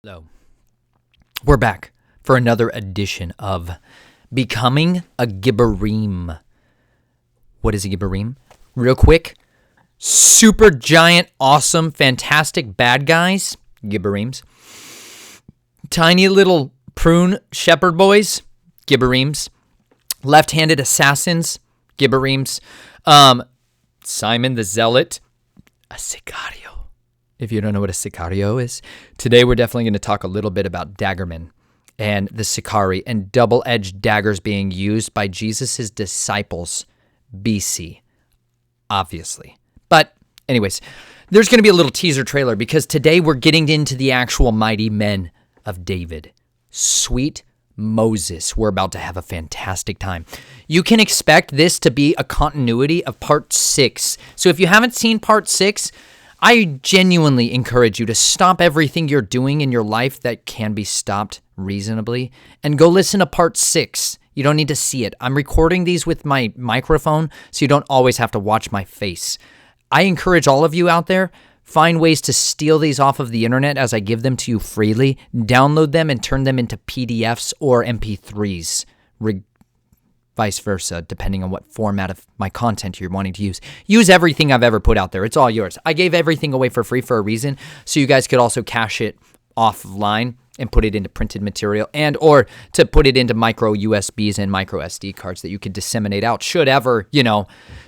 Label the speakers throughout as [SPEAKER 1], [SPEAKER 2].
[SPEAKER 1] Hello. We're back for another edition of Becoming a Gibborim. What is a Gibborim? Real quick. Super giant, awesome, fantastic bad guys. Gibborims. Tiny little prune shepherd boys. Gibborims. Left-handed assassins. Gibborims. Simon the Zealot. A sicario. If you don't know what a sicario is, today we're definitely going to talk a little bit about daggermen and the sicari and double-edged daggers being used by Jesus' disciples BC, obviously. But anyways, there's going to be a little teaser trailer because today we're getting into the actual mighty men of David. Sweet Moses. We're about to have a fantastic time. You can expect this to be a continuity of part 6. So if you haven't seen part 6, I genuinely encourage you to stop everything you're doing in your life that can be stopped reasonably and go listen to part 6. You don't need to see it. I'm recording these with my microphone, so you don't always have to watch my face. I encourage all of you out there, find ways to steal these off of the internet as I give them to you freely, download them and turn them into PDFs or MP3s, vice versa, depending on what format of my content you're wanting to use. Use everything I've ever put out there. It's all yours. I gave everything away for free for a reason, so you guys could also cache it offline and put it into printed material and or to put it into micro USBs and micro SD cards that you could disseminate out should ever,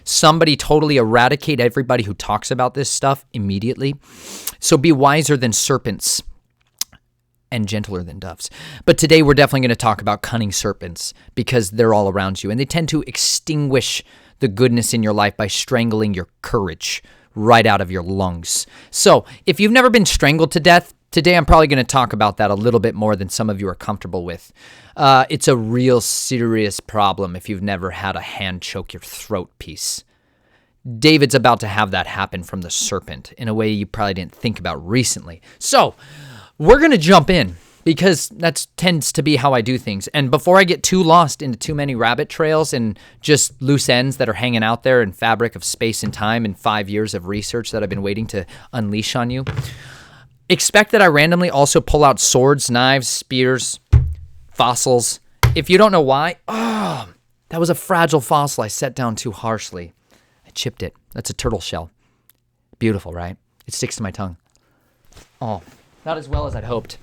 [SPEAKER 1] somebody totally eradicate everybody who talks about this stuff immediately. So be wiser than serpents and gentler than doves. But today we're definitely going to talk about cunning serpents because they're all around you and they tend to extinguish the goodness in your life by strangling your courage right out of your lungs. So if you've never been strangled to death, today I'm probably going to talk about that a little bit more than some of you are comfortable with. It's a real serious problem if you've never had a hand choke your throat piece. David's about to have that happen from the serpent in a way you probably didn't think about recently. So we're going to jump in because that tends to be how I do things. And before I get too lost into too many rabbit trails and just loose ends that are hanging out there in fabric of space and time and 5 years of research that I've been waiting to unleash on you, expect that I randomly also pull out swords, knives, spears, fossils. If you don't know why, that was a fragile fossil I set down too harshly. I chipped it. That's a turtle shell. Beautiful, right? It sticks to my tongue. Oh, not as well as I'd hoped.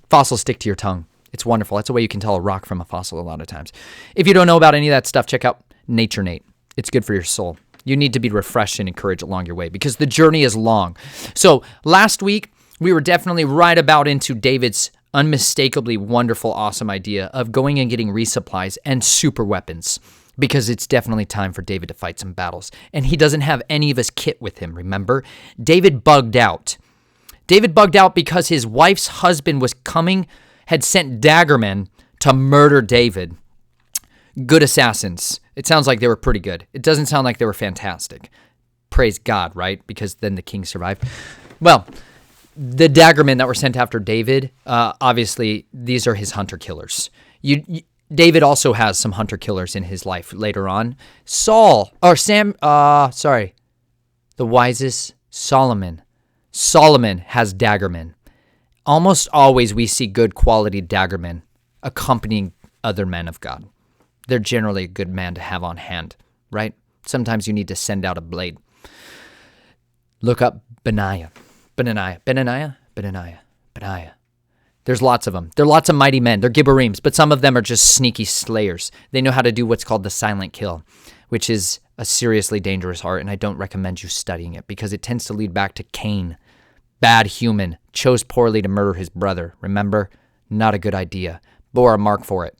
[SPEAKER 1] Fossils stick to your tongue. It's wonderful. That's the way you can tell a rock from a fossil a lot of times. If you don't know about any of that stuff, check out Nature Nate. It's good for your soul. You need to be refreshed and encouraged along your way because the journey is long. So last week, we were definitely right about into David's unmistakably wonderful, awesome idea of going and getting resupplies and super weapons because it's definitely time for David to fight some battles. And he doesn't have any of his kit with him, remember? David bugged out. David bugged out because his wife's husband had sent daggermen to murder David. Good assassins. It sounds like they were pretty good. It doesn't sound like they were fantastic. Praise God, right? Because then the king survived. Well, the daggermen that were sent after David, obviously, these are his hunter-killers. David also has some hunter-killers in his life later on. The wisest Solomon. Solomon has daggermen. Almost always we see good quality daggermen accompanying other men of God. They're generally a good man to have on hand, right? Sometimes you need to send out a blade. Look up Benaiah. There's lots of them. There are lots of mighty men. They're Gibborims, but some of them are just sneaky slayers. They know how to do what's called the silent kill, which is a seriously dangerous art, and I don't recommend you studying it because it tends to lead back to Cain. Bad human, chose poorly to murder his brother. Remember? Not a good idea. Bore a mark for it.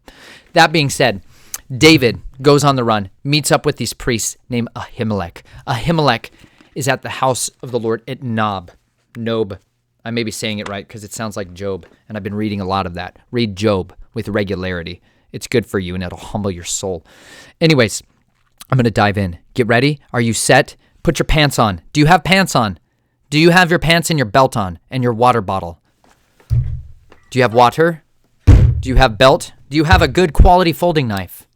[SPEAKER 1] That being said, David goes on the run, meets up with these priests named Ahimelech. Ahimelech is at the house of the Lord at Nob. I may be saying it right because it sounds like Job, and I've been reading a lot of that. Read Job with regularity. It's good for you, and it'll humble your soul. Anyways, I'm going to dive in. Get ready. Are you set? Put your pants on. Do you have pants on? Do you have your pants and your belt on and your water bottle? Do you have water? Do you have belt? Do you have a good quality folding knife?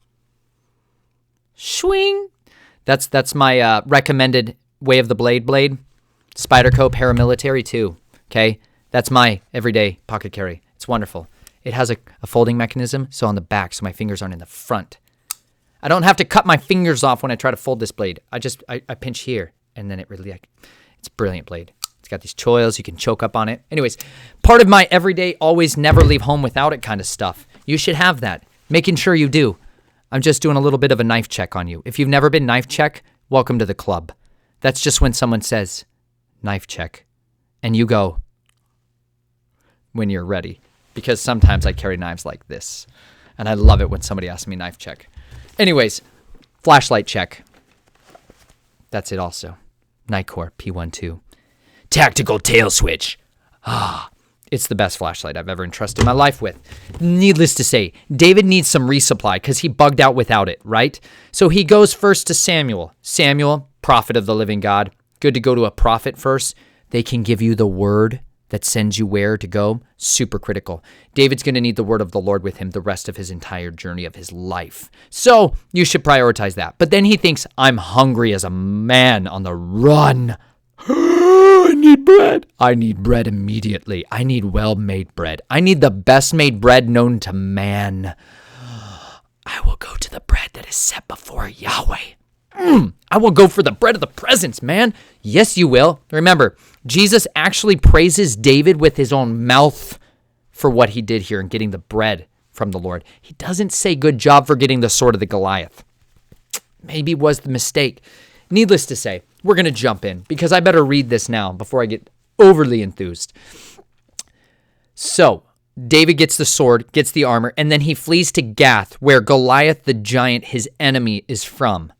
[SPEAKER 1] Swing. That's my recommended way of the blade. Spyderco paramilitary too. Okay, That's my everyday pocket carry. It's wonderful. It has a folding mechanism, so on the back, so my fingers aren't in the front. I don't have to cut my fingers off when I try to fold this blade. I pinch here, and then it's a brilliant blade. It's got these choils. You can choke up on it. Anyways, part of my everyday, always never leave home without it kind of stuff. You should have that. Making sure you do. I'm just doing a little bit of a knife check on you. If you've never been knife check, welcome to the club. That's just when someone says, knife check, and you go when you're ready. Because sometimes I carry knives like this, and I love it when somebody asks me knife check. Anyways, flashlight check. That's it also. Nikkor P12. Tactical tail switch. It's the best flashlight I've ever entrusted my life with. Needless to say, David needs some resupply because he bugged out without it, right? So he goes first to Samuel. Samuel, prophet of the living God. Good to go to a prophet first. They can give you the word that sends you where to go. Super critical. David's going to need the word of the Lord with him the rest of his entire journey of his life. So you should prioritize that. But then he thinks, I'm hungry as a man on the run. I need bread. I need bread immediately. I need well-made bread. I need the best-made bread known to man. I will go to the bread that is set before Yahweh. I will go for the bread of the presence, man. Yes, you will. Remember, Jesus actually praises David with his own mouth for what he did here in getting the bread from the Lord. He doesn't say good job for getting the sword of the Goliath. Maybe was the mistake. Needless to say, we're going to jump in because I better read this now before I get overly enthused. So, David gets the sword, gets the armor, and then he flees to Gath, where Goliath the giant, his enemy, is from.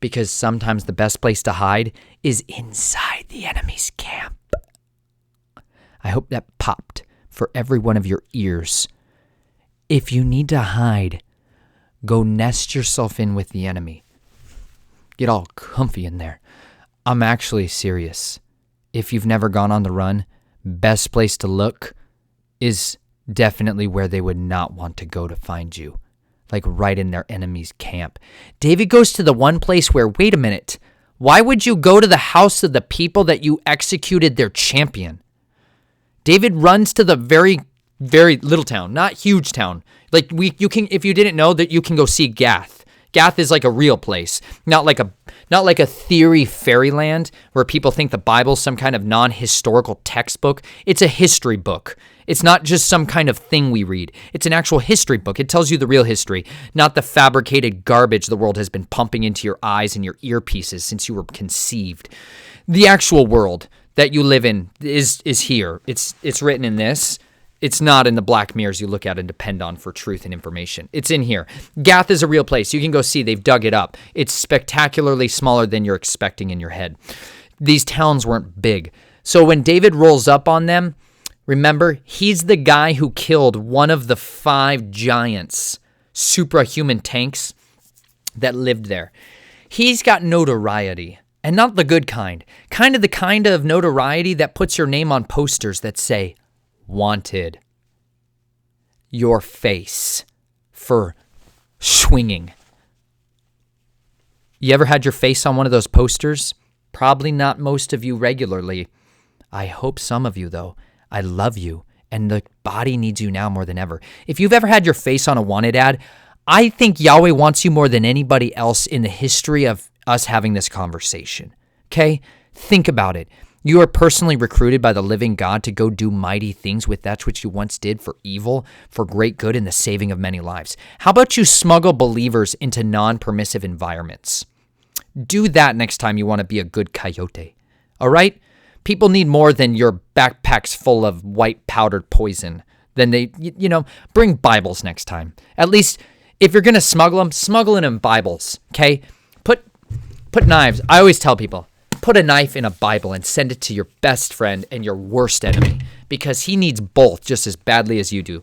[SPEAKER 1] Because sometimes the best place to hide is inside the enemy's camp. I hope that popped for every one of your ears. If you need to hide, go nest yourself in with the enemy. Get all comfy in there. I'm actually serious. If you've never gone on the run, best place to look is definitely where they would not want to go to find you. Like right in their enemy's camp. David goes to the one place where, wait a minute, why would you go to the house of the people that you executed their champion? David runs to the very, very little town, not huge town. Like you can, if you didn't know that, you can go see Gath. Gath is like a real place, not like a theory fairyland where people think the Bible's some kind of non-historical textbook. It's a history book. It's not just some kind of thing we read. It's an actual history book. It tells you the real history, not the fabricated garbage the world has been pumping into your eyes and your earpieces since you were conceived. The actual world that you live in is here. It's written in this. It's not in the black mirrors you look at and depend on for truth and information. It's in here. Gath is a real place. You can go see. They've dug it up. It's spectacularly smaller than you're expecting in your head. These towns weren't big. So when David rolls up on them, remember, he's the guy who killed one of the 5 giants, suprahuman tanks that lived there. He's got notoriety, and not the good kind. Kind of the kind of notoriety that puts your name on posters that say, wanted, your face for swinging. You ever had your face on one of those posters? Probably not most of you regularly. I hope some of you, though. I love you, and the body needs you now more than ever. If you've ever had your face on a wanted ad, I think Yahweh wants you more than anybody else in the history of us having this conversation. Okay? Think about it. You are personally recruited by the living God to go do mighty things with that which you once did for evil, for great good, and the saving of many lives. How about you smuggle believers into non-permissive environments? Do that next time you want to be a good coyote. All right? People need more than your backpacks full of white powdered poison. Then bring Bibles next time. At least, if you're going to smuggle in Bibles, okay? Put knives. I always tell people, put a knife in a Bible and send it to your best friend and your worst enemy, because he needs both just as badly as you do.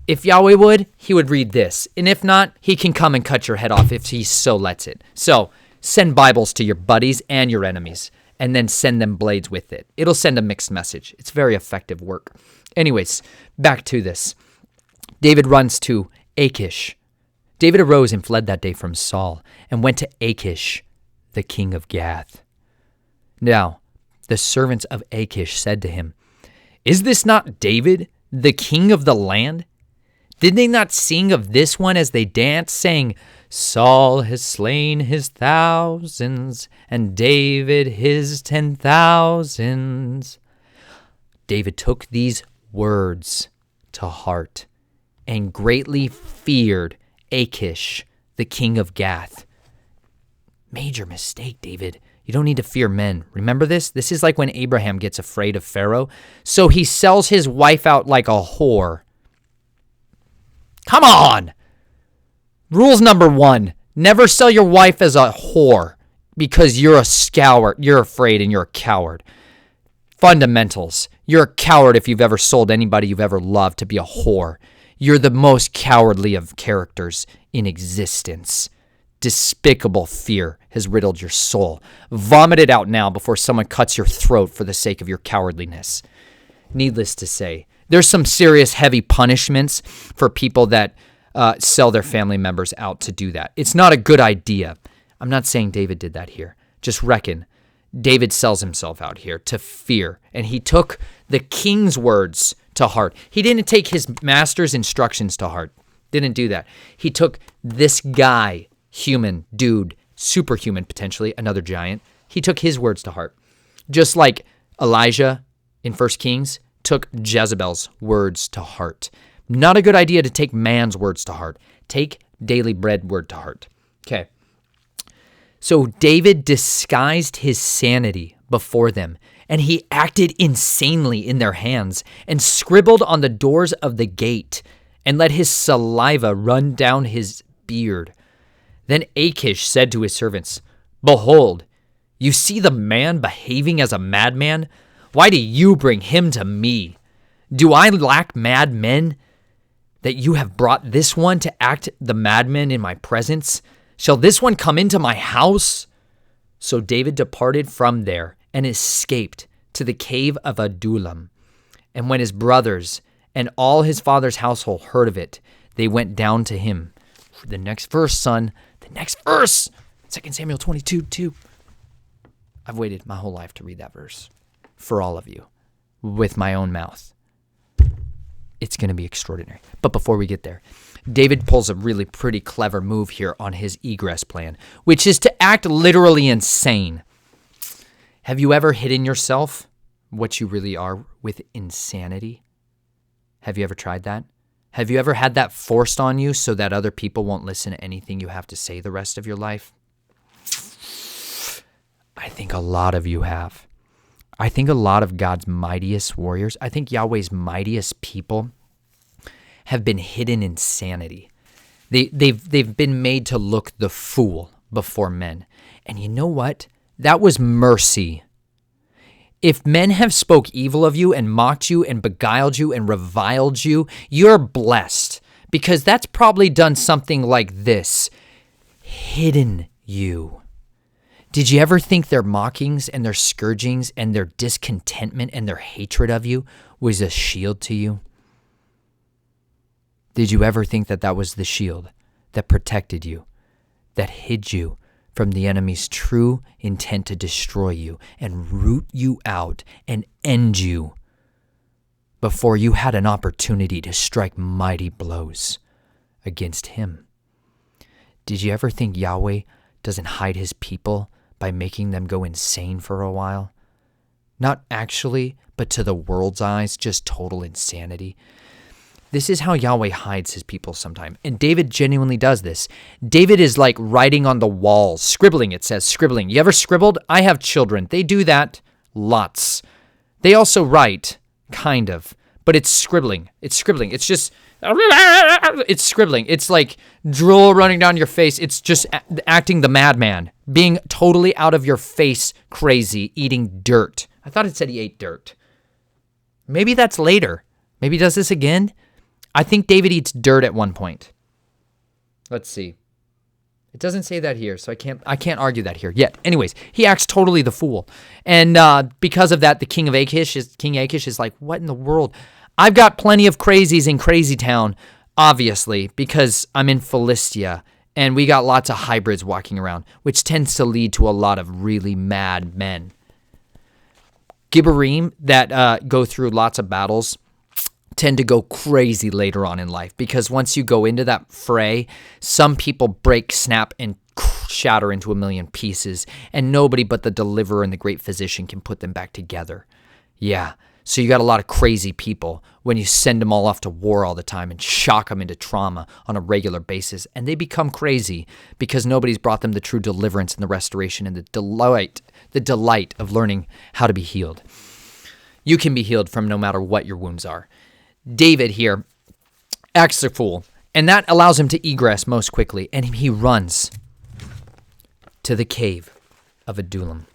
[SPEAKER 1] If Yahweh would, he would read this. And if not, he can come and cut your head off if he so lets it. So send Bibles to your buddies and your enemies, and then send them blades with it. It'll send a mixed message. It's very effective work. Anyways, back to this. David runs to Achish. David arose and fled that day from Saul and went to Achish, the king of Gath. Now, the servants of Achish said to him, Is this not David, the king of the land? Did they not sing of this one as they danced, saying, Saul has slain his thousands, and David his 10,000s? David took these words to heart and greatly feared Kish, the king of Gath. Major mistake, David. You don't need to fear men. Remember this? This is like when Abraham gets afraid of Pharaoh. So he sells his wife out like a whore. Come on! Rules number 1. Never sell your wife as a whore because you're a coward. You're afraid and you're a coward. Fundamentals. You're a coward if you've ever sold anybody you've ever loved to be a whore. You're the most cowardly of characters in existence. Despicable fear has riddled your soul. Vomit it out now before someone cuts your throat for the sake of your cowardliness. Needless to say, there's some serious heavy punishments for people that sell their family members out to do that. It's not a good idea. I'm not saying David did that here. Just reckon David sells himself out here to fear, and he took the king's words to heart. He didn't take his master's instructions to heart. Didn't do that. He took this guy, human, dude, superhuman potentially, another giant. He took his words to heart. Just like Elijah in 1 Kings took Jezebel's words to heart. Not a good idea to take man's words to heart. Take daily bread word to heart. Okay. So David disguised his sanity before them, and he acted insanely in their hands and scribbled on the doors of the gate and let his saliva run down his beard. Then Kish said to his servants, Behold, you see the man behaving as a madman? Why do you bring him to me? Do I lack mad men that you have brought this one to act the madman in my presence? Shall this one come into my house? So David departed from there and escaped to the cave of Adullam. And when his brothers and all his father's household heard of it, they went down to him. The next verse, son. The next verse. 2 Samuel 22:2. I've waited my whole life to read that verse for all of you with my own mouth. It's going to be extraordinary. But before we get there, David pulls a really pretty clever move here on his egress plan, which is to act literally insane. Have you ever hidden yourself, what you really are, with insanity? Have you ever tried that? Have you ever had that forced on you so that other people won't listen to anything you have to say the rest of your life? I think a lot of you have. I think a lot of God's mightiest warriors, I think Yahweh's mightiest people have been hidden in insanity. They've been made to look the fool before men. And you know what? That was mercy. If men have spoke evil of you and mocked you and beguiled you and reviled you, you're blessed, because that's probably done something like this: hidden you. Did you ever think their mockings and their scourgings and their discontentment and their hatred of you was a shield to you? Did you ever think that that was the shield that protected you, that hid you from the enemy's true intent to destroy you and root you out and end you before you had an opportunity to strike mighty blows against him? Did you ever think Yahweh doesn't hide his people by making them go insane for a while? Not actually, but to the world's eyes, just total insanity. This is how Yahweh hides his people sometimes. And David genuinely does this. David is like writing on the walls, scribbling, it says, scribbling. You ever scribbled? I have children. They do that lots. They also write, kind of, but it's scribbling. It's scribbling. It's just, it's scribbling. It's like drool running down your face. It's just acting the madman, being totally out of your face crazy, eating dirt. I thought it said he ate dirt. Maybe that's later. Maybe he does this again. I think David eats dirt at one point. Let's see. It doesn't say that here, so I can't argue that here yet. Anyways, he acts totally the fool. And because of that, the king Kish is like, what in the world? I've got plenty of crazies in Crazy Town, obviously, because I'm in Philistia, and we got lots of hybrids walking around, which tends to lead to a lot of really mad men. Gibborim that go through lots of battles tend to go crazy later on in life, because once you go into that fray, some people break, snap, and shatter into a million pieces, and nobody but the deliverer and the great physician can put them back together. Yeah. So you got a lot of crazy people when you send them all off to war all the time and shock them into trauma on a regular basis, and they become crazy because nobody's brought them the true deliverance and the restoration and the delight of learning how to be healed. You can be healed from no matter what your wounds are. David here acts the fool, and that allows him to egress most quickly, and he runs to the cave of Adullam.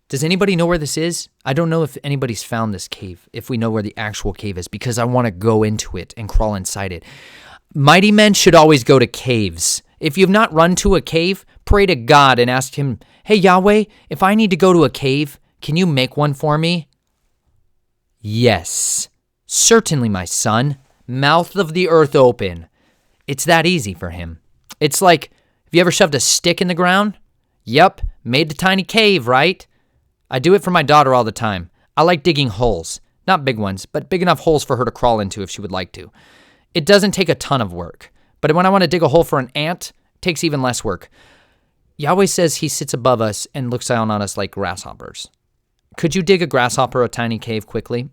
[SPEAKER 1] Does anybody know where this is? I don't know if anybody's found this cave, if we know where the actual cave is, because I want to go into it and crawl inside it. Mighty men should always go to caves. If you've not run to a cave, pray to God and ask him, hey, Yahweh, if I need to go to a cave, can you make one for me? Yes, certainly, my son. Mouth of the earth open. It's that easy for him. It's like, have you ever shoved a stick in the ground? Yep, made a tiny cave, right? I do it for my daughter all the time. I like digging holes. Not big ones, but big enough holes for her to crawl into if she would like to. It doesn't take a ton of work. But when I want to dig a hole for an ant, it takes even less work. Yahweh says he sits above us and looks down on us like grasshoppers. Could you dig a grasshopper a tiny cave quickly?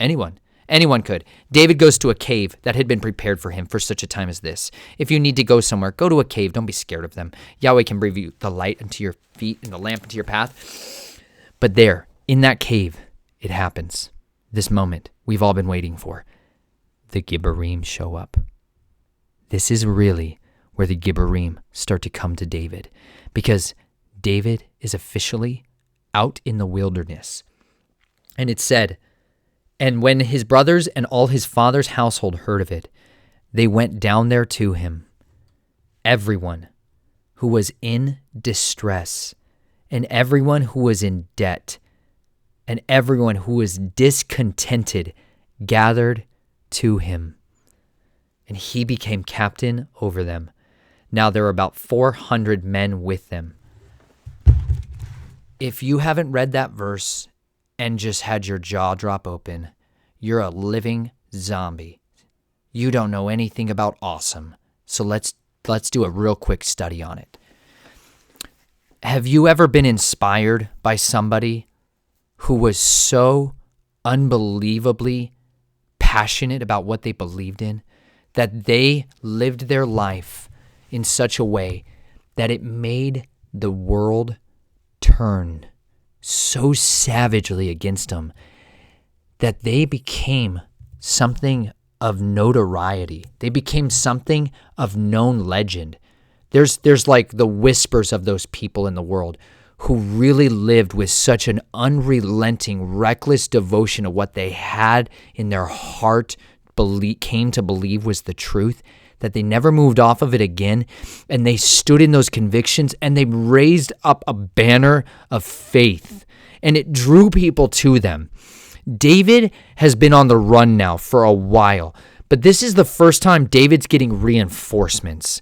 [SPEAKER 1] Anyone could. David goes to a cave that had been prepared for him for such a time as this. If you need to go somewhere, go to a cave. Don't be scared of them. Yahweh can bring you the light into your feet and the lamp into your path. But there, in that cave, it happens. This moment we've all been waiting for. The Gibborim show up. This is really where the Gibborim start to come to David, because David is officially out in the wilderness. And it said, and when his brothers and all his father's household heard of it, they went down there to him. Everyone who was in distress, and everyone who was in debt, and everyone who was discontented gathered to him. And he became captain over them. Now there were about 400 men with them. If you haven't read that verse and just had your jaw drop open, you're a living zombie. You don't know anything about awesome. So let's do a real quick study on it. Have you ever been inspired by somebody who was so unbelievably passionate about what they believed in, that they lived their life in such a way that it made the world turn so savagely against them that they became something of notoriety? They became something of known legend. There's like the whispers of those people in the world who really lived with such an unrelenting, reckless devotion of what they had in their heart, came to believe was the truth, that they never moved off of it again, and they stood in those convictions, and they raised up a banner of faith, and it drew people to them. David has been on the run now for a while, but this is the first time David's getting reinforcements.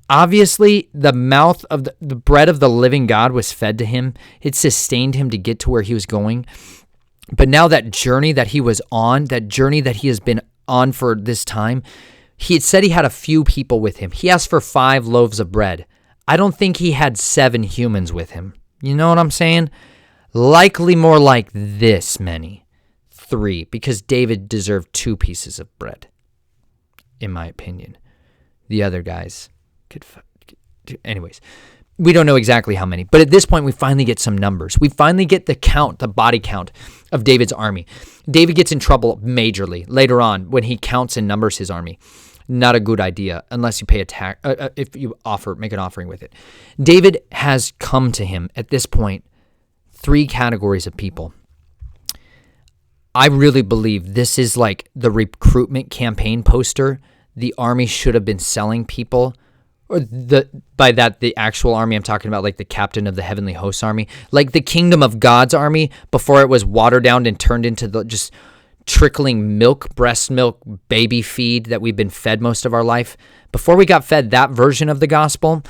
[SPEAKER 1] Obviously, the mouth of the bread of the living God was fed to him. It sustained him to get to where he was going. But now that journey that he was on, that journey that he has been on for this time, he had said he had a few people with him. He asked for 5 loaves of bread. I don't think he had 7 humans with him. You know what I'm saying? Likely more like this many. 3, because David deserved 2 pieces of bread, in my opinion. The other guys could... Anyways, we don't know exactly how many, but at this point we finally get some numbers. We finally get the count, the body count of David's army. David gets in trouble majorly later on when he counts and numbers his army. Not a good idea unless you pay a tax, if you make an offering with it. David has come to him at this point 3 categories of people. I really believe this is like the recruitment campaign poster the army should have been selling people, or the actual army I'm talking about, like the captain of the heavenly hosts army, like the kingdom of God's army before it was watered down and turned into the just trickling milk, breast milk, baby feed that we've been fed most of our life. Before we got fed that version of the gospel,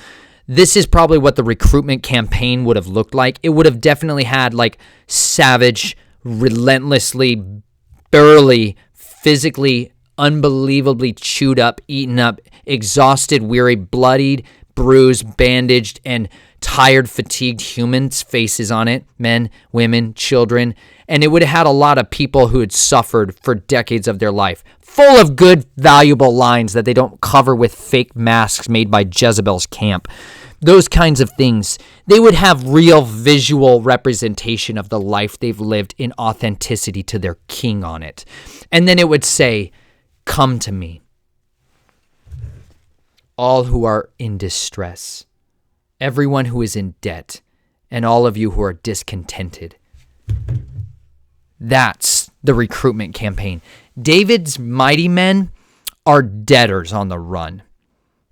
[SPEAKER 1] this is probably what the recruitment campaign would have looked like. It would have definitely had like savage, relentlessly, burly, physically, unbelievably chewed up, eaten up, exhausted, weary, bloodied, bruised, bandaged, and tired, fatigued humans' faces on it, men, women, children, and it would have had a lot of people who had suffered for decades of their life, full of good, valuable lines that they don't cover with fake masks made by Jezebel's camp. Those kinds of things. They would have real visual representation of the life they've lived in authenticity to their king on it. And then it would say, "Come to me, all who are in distress, everyone who is in debt, and all of you who are discontented." That's the recruitment campaign. David's mighty men are debtors on the run.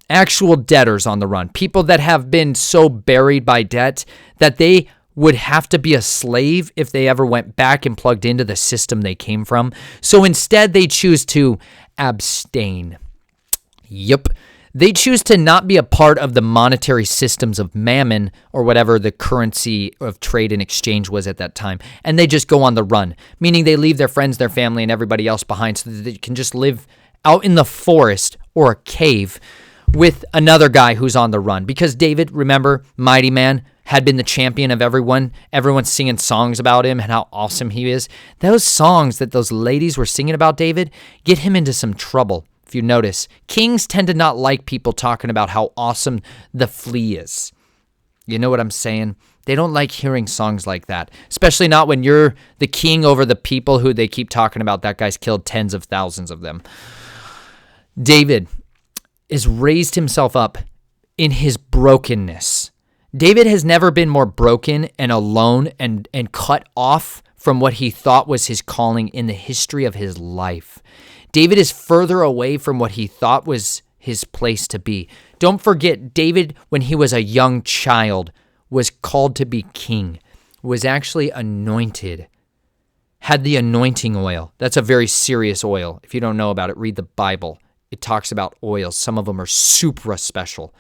[SPEAKER 1] Actual debtors on the run. People that have been so buried by debt that they would have to be a slave if they ever went back and plugged into the system they came from. So instead, they choose to abstain. Yep. They choose to not be a part of the monetary systems of mammon or whatever the currency of trade and exchange was at that time. And they just go on the run, meaning they leave their friends, their family, and everybody else behind so that they can just live out in the forest or a cave with another guy who's on the run. Because David, remember, mighty man, had been the champion of everyone. Everyone's singing songs about him and how awesome he is. Those songs that those ladies were singing about David get him into some trouble. If you notice, kings tend to not like people talking about how awesome the flea is. You know what I'm saying? They don't like hearing songs like that, especially not when you're the king over the people who they keep talking about. That guy's killed tens of thousands of them. David has raised himself up in his brokenness. David has never been more broken and alone and cut off from what he thought was his calling in the history of his life. David is further away from what he thought was his place to be. Don't forget, David, when he was a young child, was called to be king, was actually anointed, had the anointing oil. That's a very serious oil. If you don't know about it, read the Bible. It talks about oils. Some of them are supra special.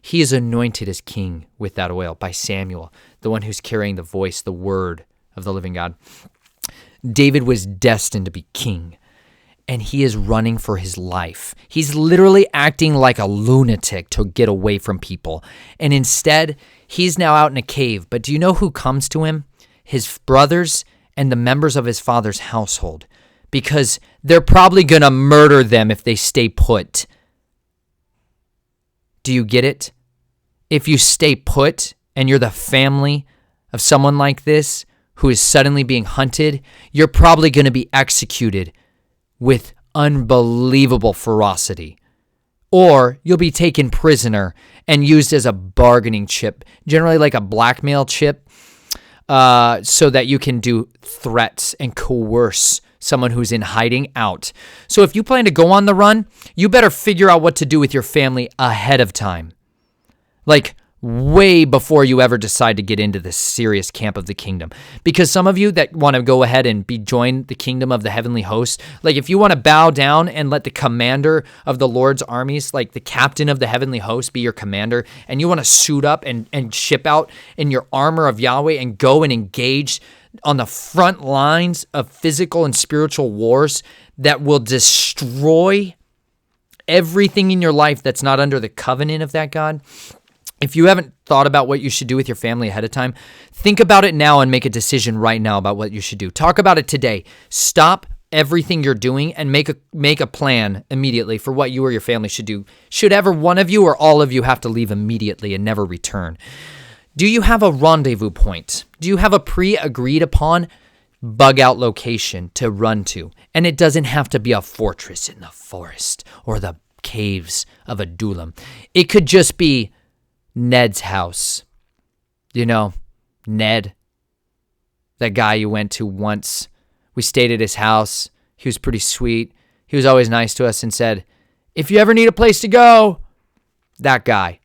[SPEAKER 1] He is anointed as king with that oil by Samuel, the one who's carrying the voice, the word of the living God. David was destined to be king. And he is running for his life. He's literally acting like a lunatic to get away from people. And instead, he's now out in a cave. But do you know who comes to him? His brothers and the members of his father's household. Because they're probably going to murder them if they stay put. Do you get it? If you stay put and you're the family of someone like this who is suddenly being hunted, you're probably going to be executed with unbelievable ferocity. Or you'll be taken prisoner and used as a bargaining chip, generally like a blackmail chip, so that you can do threats and coerce someone who's in hiding out. So if you plan to go on the run, you better figure out what to do with your family ahead of time. Like way before you ever decide to get into the serious camp of the kingdom. Because some of you that want to go ahead and join the kingdom of the heavenly host, like if you want to bow down and let the commander of the Lord's armies, like the captain of the heavenly host, be your commander, and you want to suit up and ship out in your armor of Yahweh and go and engage on the front lines of physical and spiritual wars that will destroy everything in your life that's not under the covenant of that God. If you haven't thought about what you should do with your family ahead of time, think about it now and make a decision right now about what you should do. Talk about it today. Stop everything you're doing and make a plan immediately for what you or your family should do. Should ever one of you or all of you have to leave immediately and never return? Do you have a rendezvous point? Do you have a pre-agreed upon bug out location to run to? And it doesn't have to be a fortress in the forest or the caves of Adullam. It could just be Ned's house. You know, Ned, that guy you went to once. We stayed at his house. He was pretty sweet. He was always nice to us and said, if you ever need a place to go, that guy.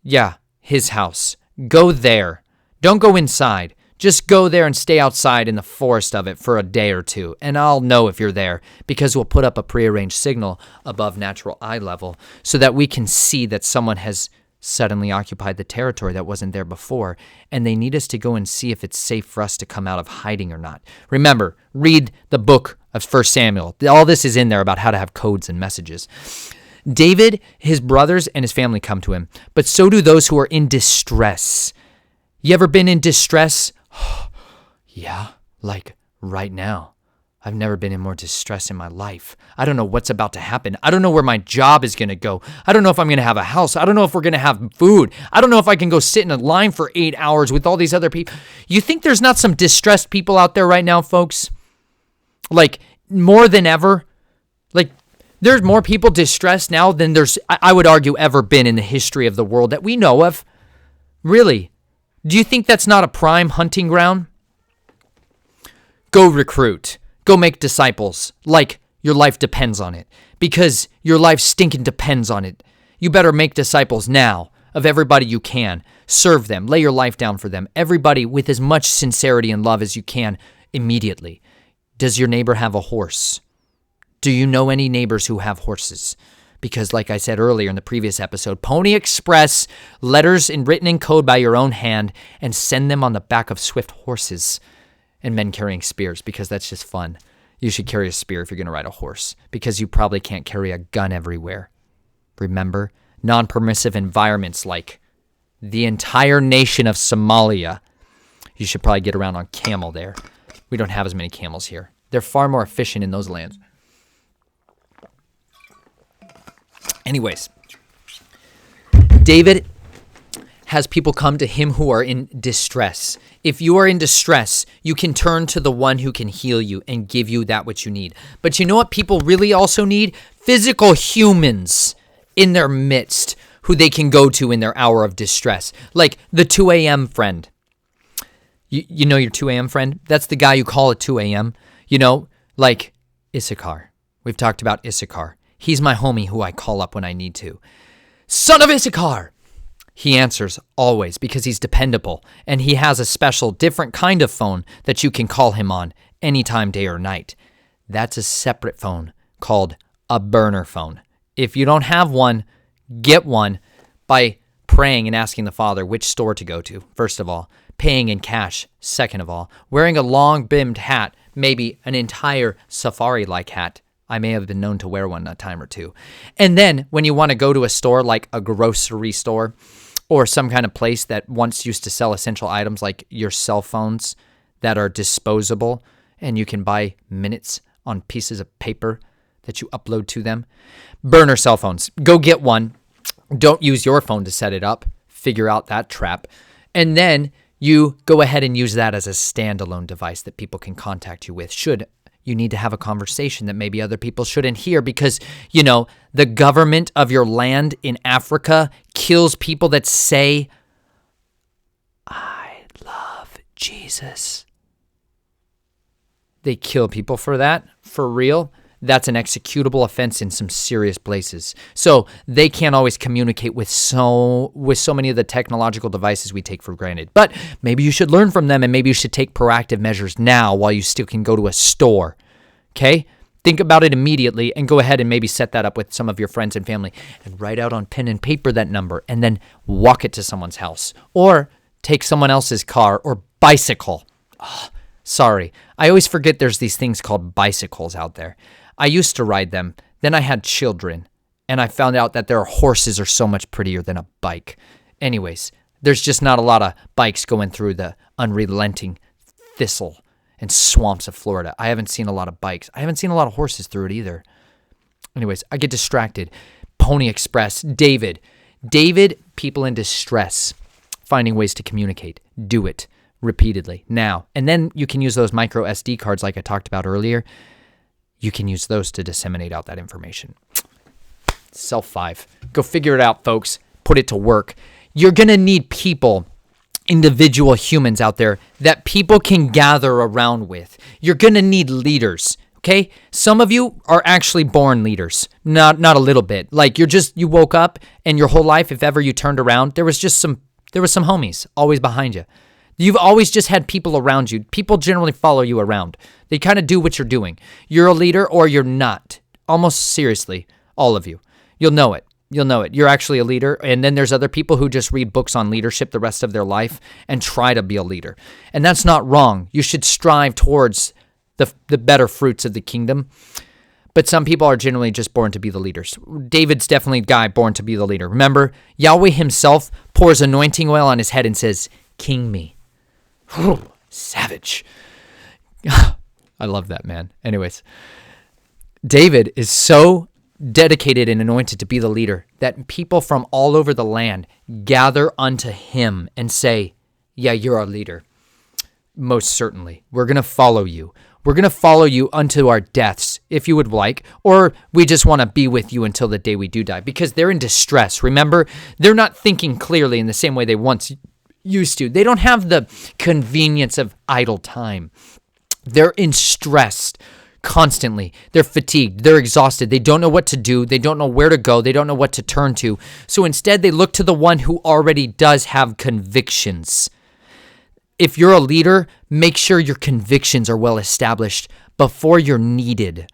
[SPEAKER 1] Yeah, his house. Go there. Don't go inside. Just go there and stay outside in the forest of it for a day or two, and I'll know if you're there because we'll put up a prearranged signal above natural eye level so that we can see that someone has suddenly occupied the territory that wasn't there before, and they need us to go and see if it's safe for us to come out of hiding or not. Remember, read the book of 1 Samuel. All this is in there about how to have codes and messages. David, his brothers, and his family come to him, but so do those who are in distress. You ever been in distress? Yeah, like right now. I've never been in more distress in my life. I don't know what's about to happen. I don't know where my job is going to go. I don't know if I'm going to have a house. I don't know if we're going to have food. I don't know if I can go sit in a line for 8 hours with all these other people. You think there's not some distressed people out there right now, folks? Like, more than ever? Like, there's more people distressed now than there's, I would argue, ever been in the history of the world that we know of. Really? Do you think that's not a prime hunting ground? Go recruit. Go make disciples like your life depends on it, because your life stinking depends on it. You better make disciples now of everybody you can. Serve them. Lay your life down for them. Everybody with as much sincerity and love as you can immediately. Does your neighbor have a horse? Do you know any neighbors who have horses? Because like I said earlier in the previous episode, Pony Express letters written in code by your own hand and send them on the back of swift horses. And men carrying spears, because that's just fun. You should carry a spear if you're going to ride a horse, because you probably can't carry a gun everywhere. Remember, non-permissive environments like the entire nation of Somalia. You should probably get around on camel there. We don't have as many camels here. They're far more efficient in those lands. Anyways, David has people come to him who are in distress. If you are in distress, you can turn to the one who can heal you and give you that which you need. But you know what people really also need? Physical humans in their midst who they can go to in their hour of distress. Like the 2 a.m. friend. You know your 2 a.m. friend? That's the guy you call at 2 a.m. You know, like Issachar. We've talked about Issachar. He's my homie who I call up when I need to. Son of Issachar! He answers always because he's dependable, and he has a special, different kind of phone that you can call him on anytime, day or night. That's a separate phone called a burner phone. If you don't have one, get one by praying and asking the Father which store to go to, first of all, paying in cash, second of all, wearing a long-brimmed hat, maybe an entire safari-like hat. I may have been known to wear one a time or two. And then when you want to go to a store like a grocery store, or some kind of place that once used to sell essential items like your cell phones that are disposable and you can buy minutes on pieces of paper that you upload to them. Burner cell phones. Go get one. Don't use your phone to set it up. Figure out that trap. And then you go ahead and use that as a standalone device that people can contact you with should you need to have a conversation that maybe other people shouldn't hear because, you know, the government of your land in Africa kills people that say, I love Jesus. They kill people for that, for real. That's an executable offense in some serious places. So they can't always communicate with so many of the technological devices we take for granted. But maybe you should learn from them, and maybe you should take proactive measures now while you still can go to a store. Okay? Think about it immediately and go ahead and maybe set that up with some of your friends and family and write out on pen and paper that number and then walk it to someone's house or take someone else's car or bicycle. Oh, sorry. I always forget there's these things called bicycles out there. I used to ride them. Then I had children, and I found out that their horses are so much prettier than a bike. Anyways, there's just not a lot of bikes going through the unrelenting thistle and swamps of Florida. I haven't seen a lot of bikes. I haven't seen a lot of horses through it either. Anyways, I get distracted. Pony Express, David, people in distress, finding ways to communicate. Do it repeatedly now. And then you can use those micro SD cards like I talked about earlier. You can use those to disseminate out that information. Self 5. Go figure it out, folks. Put it to work. You're going to need people, individual humans out there that people can gather around with. You're going to need leaders, okay? Some of you are actually born leaders. Not a little bit. Like you woke up and your whole life, if ever you turned around, there was some homies always behind you. You've always just had people around you. People generally follow you around. They kind of do what you're doing. You're a leader or you're not. Almost seriously, all of you. You'll know it. You'll know it. You're actually a leader. And then there's other people who just read books on leadership the rest of their life and try to be a leader. And that's not wrong. You should strive towards the better fruits of the kingdom. But some people are generally just born to be the leaders. David's definitely a guy born to be the leader. Remember, Yahweh himself pours anointing oil on his head and says, "King me." Savage. I love that, man. Anyways, David is so dedicated and anointed to be the leader that people from all over the land gather unto him and say, "Yeah, you're our leader. Most certainly. We're going to follow you. We're going to follow you unto our deaths, if you would like, or we just want to be with you until the day we do die," because they're in distress. Remember, they're not thinking clearly in the same way they once used to. They don't have the convenience of idle time. They're in stress constantly. They're fatigued. They're exhausted. They don't know what to do. They don't know where to go. They don't know what to turn to. So instead, they look to the one who already does have convictions. If you're a leader, make sure your convictions are well established before you're needed.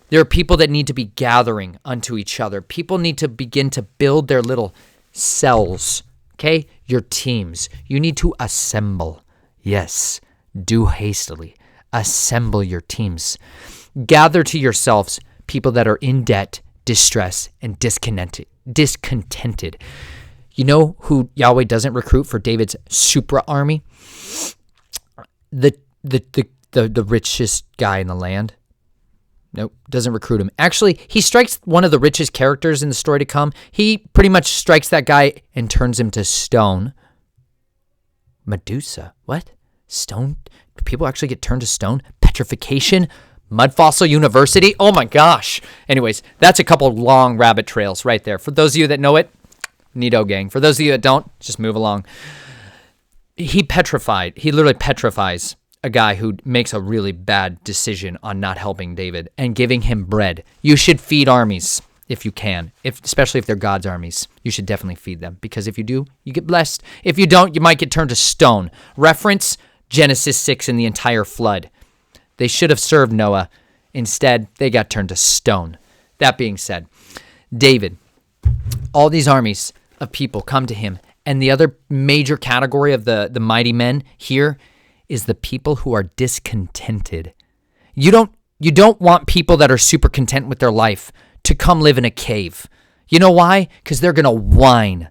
[SPEAKER 1] There are people that need to be gathering unto each other. People need to begin to build their little cells, okay? Your teams. You need to assemble. Yes, do hastily. Assemble your teams. Gather to yourselves people that are in debt, distress, and discontented. You know who Yahweh doesn't recruit for David's super army? The richest guy in the land. Nope, doesn't recruit him. Actually, he strikes one of the richest characters in the story to come. He pretty much strikes that guy and turns him to stone. Medusa. What? Stone? Do people actually get turned to stone? Petrification? Mud Fossil University? Oh my gosh. Anyways, that's a couple long rabbit trails right there. For those of you that know it, Neato gang. For those of you that don't, just move along. He literally petrifies a guy who makes a really bad decision on not helping David and giving him bread. You should feed armies if you can, especially if they're God's armies. You should definitely feed them, because if you do, you get blessed. If you don't, you might get turned to stone. Reference Genesis 6 and the entire flood. They should have served Noah. Instead, they got turned to stone. That being said, David, all these armies of people come to him. And the other major category of the mighty men here is the people who are discontented. You don't want people that are super content with their life to come live in a cave. You know why? Because they're going to whine.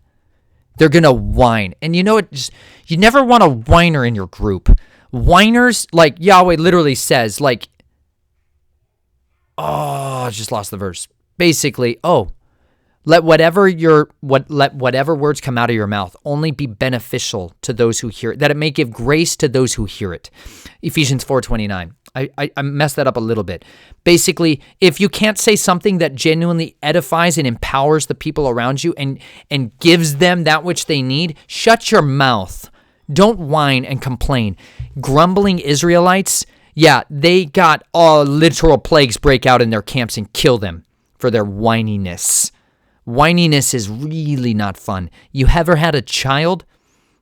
[SPEAKER 1] They're going to whine. And you know what? You never want a whiner in your group. Whiners, like Yahweh literally says, like, I just lost the verse. Basically, let whatever words come out of your mouth only be beneficial to those who hear it, that it may give grace to those who hear it. Ephesians 4:29. I messed that up a little bit. Basically, if you can't say something that genuinely edifies and empowers the people around you and gives them that which they need, shut your mouth. Don't whine and complain. Grumbling Israelites, yeah, they got literal plagues break out in their camps and kill them for their whininess. Whininess is really not fun. You ever had a child?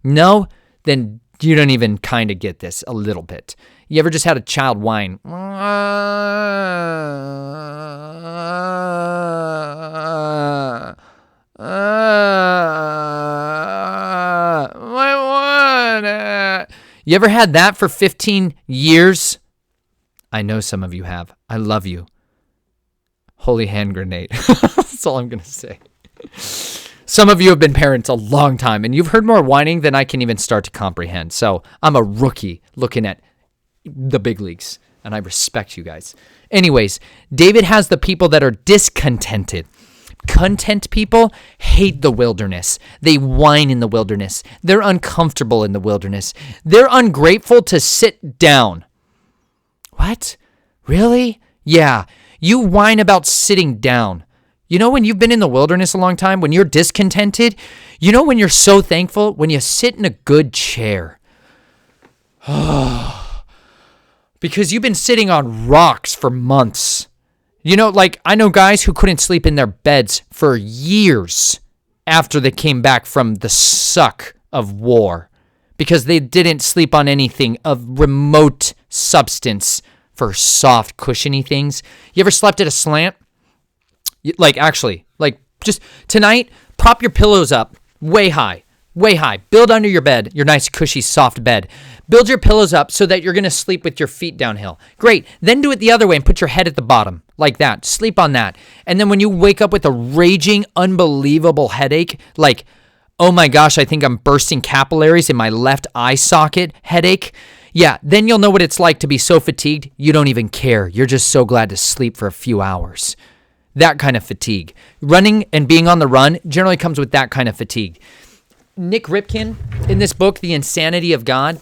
[SPEAKER 1] No? Then you don't even kind of get this a little bit. You ever just had a child whine? You ever had that for 15 years? I know some of you have. I love you. Holy hand grenade. That's all I'm going to say. Some of you have been parents a long time, and you've heard more whining than I can even start to comprehend. So I'm a rookie looking at the big leagues, and I respect you guys. Anyways, David has the people that are discontented. Content people hate the wilderness. They whine in the wilderness. They're uncomfortable in the wilderness. They're ungrateful to sit down. What? Really? Yeah. You whine about sitting down. You know when you've been in the wilderness a long time, when you're discontented, you know when you're so thankful? When you sit in a good chair. Because you've been sitting on rocks for months. You know, like I know guys who couldn't sleep in their beds for years after they came back from the suck of war because they didn't sleep on anything of remote substance for soft, cushiony things. You ever slept at a slant? Like actually, like Just tonight, prop your pillows up way high. Way high. Build under your bed, your nice, cushy, soft bed. Build your pillows up so that you're going to sleep with your feet downhill. Great. Then do it the other way and put your head at the bottom, like that. Sleep on that. And then when you wake up with a raging, unbelievable headache, like, oh my gosh, I think I'm bursting capillaries in my left eye socket headache, yeah, then you'll know what it's like to be so fatigued, you don't even care. You're just so glad to sleep for a few hours. That kind of fatigue. Running and being on the run generally comes with that kind of fatigue. Nick Ripken, in this book, The Insanity of God,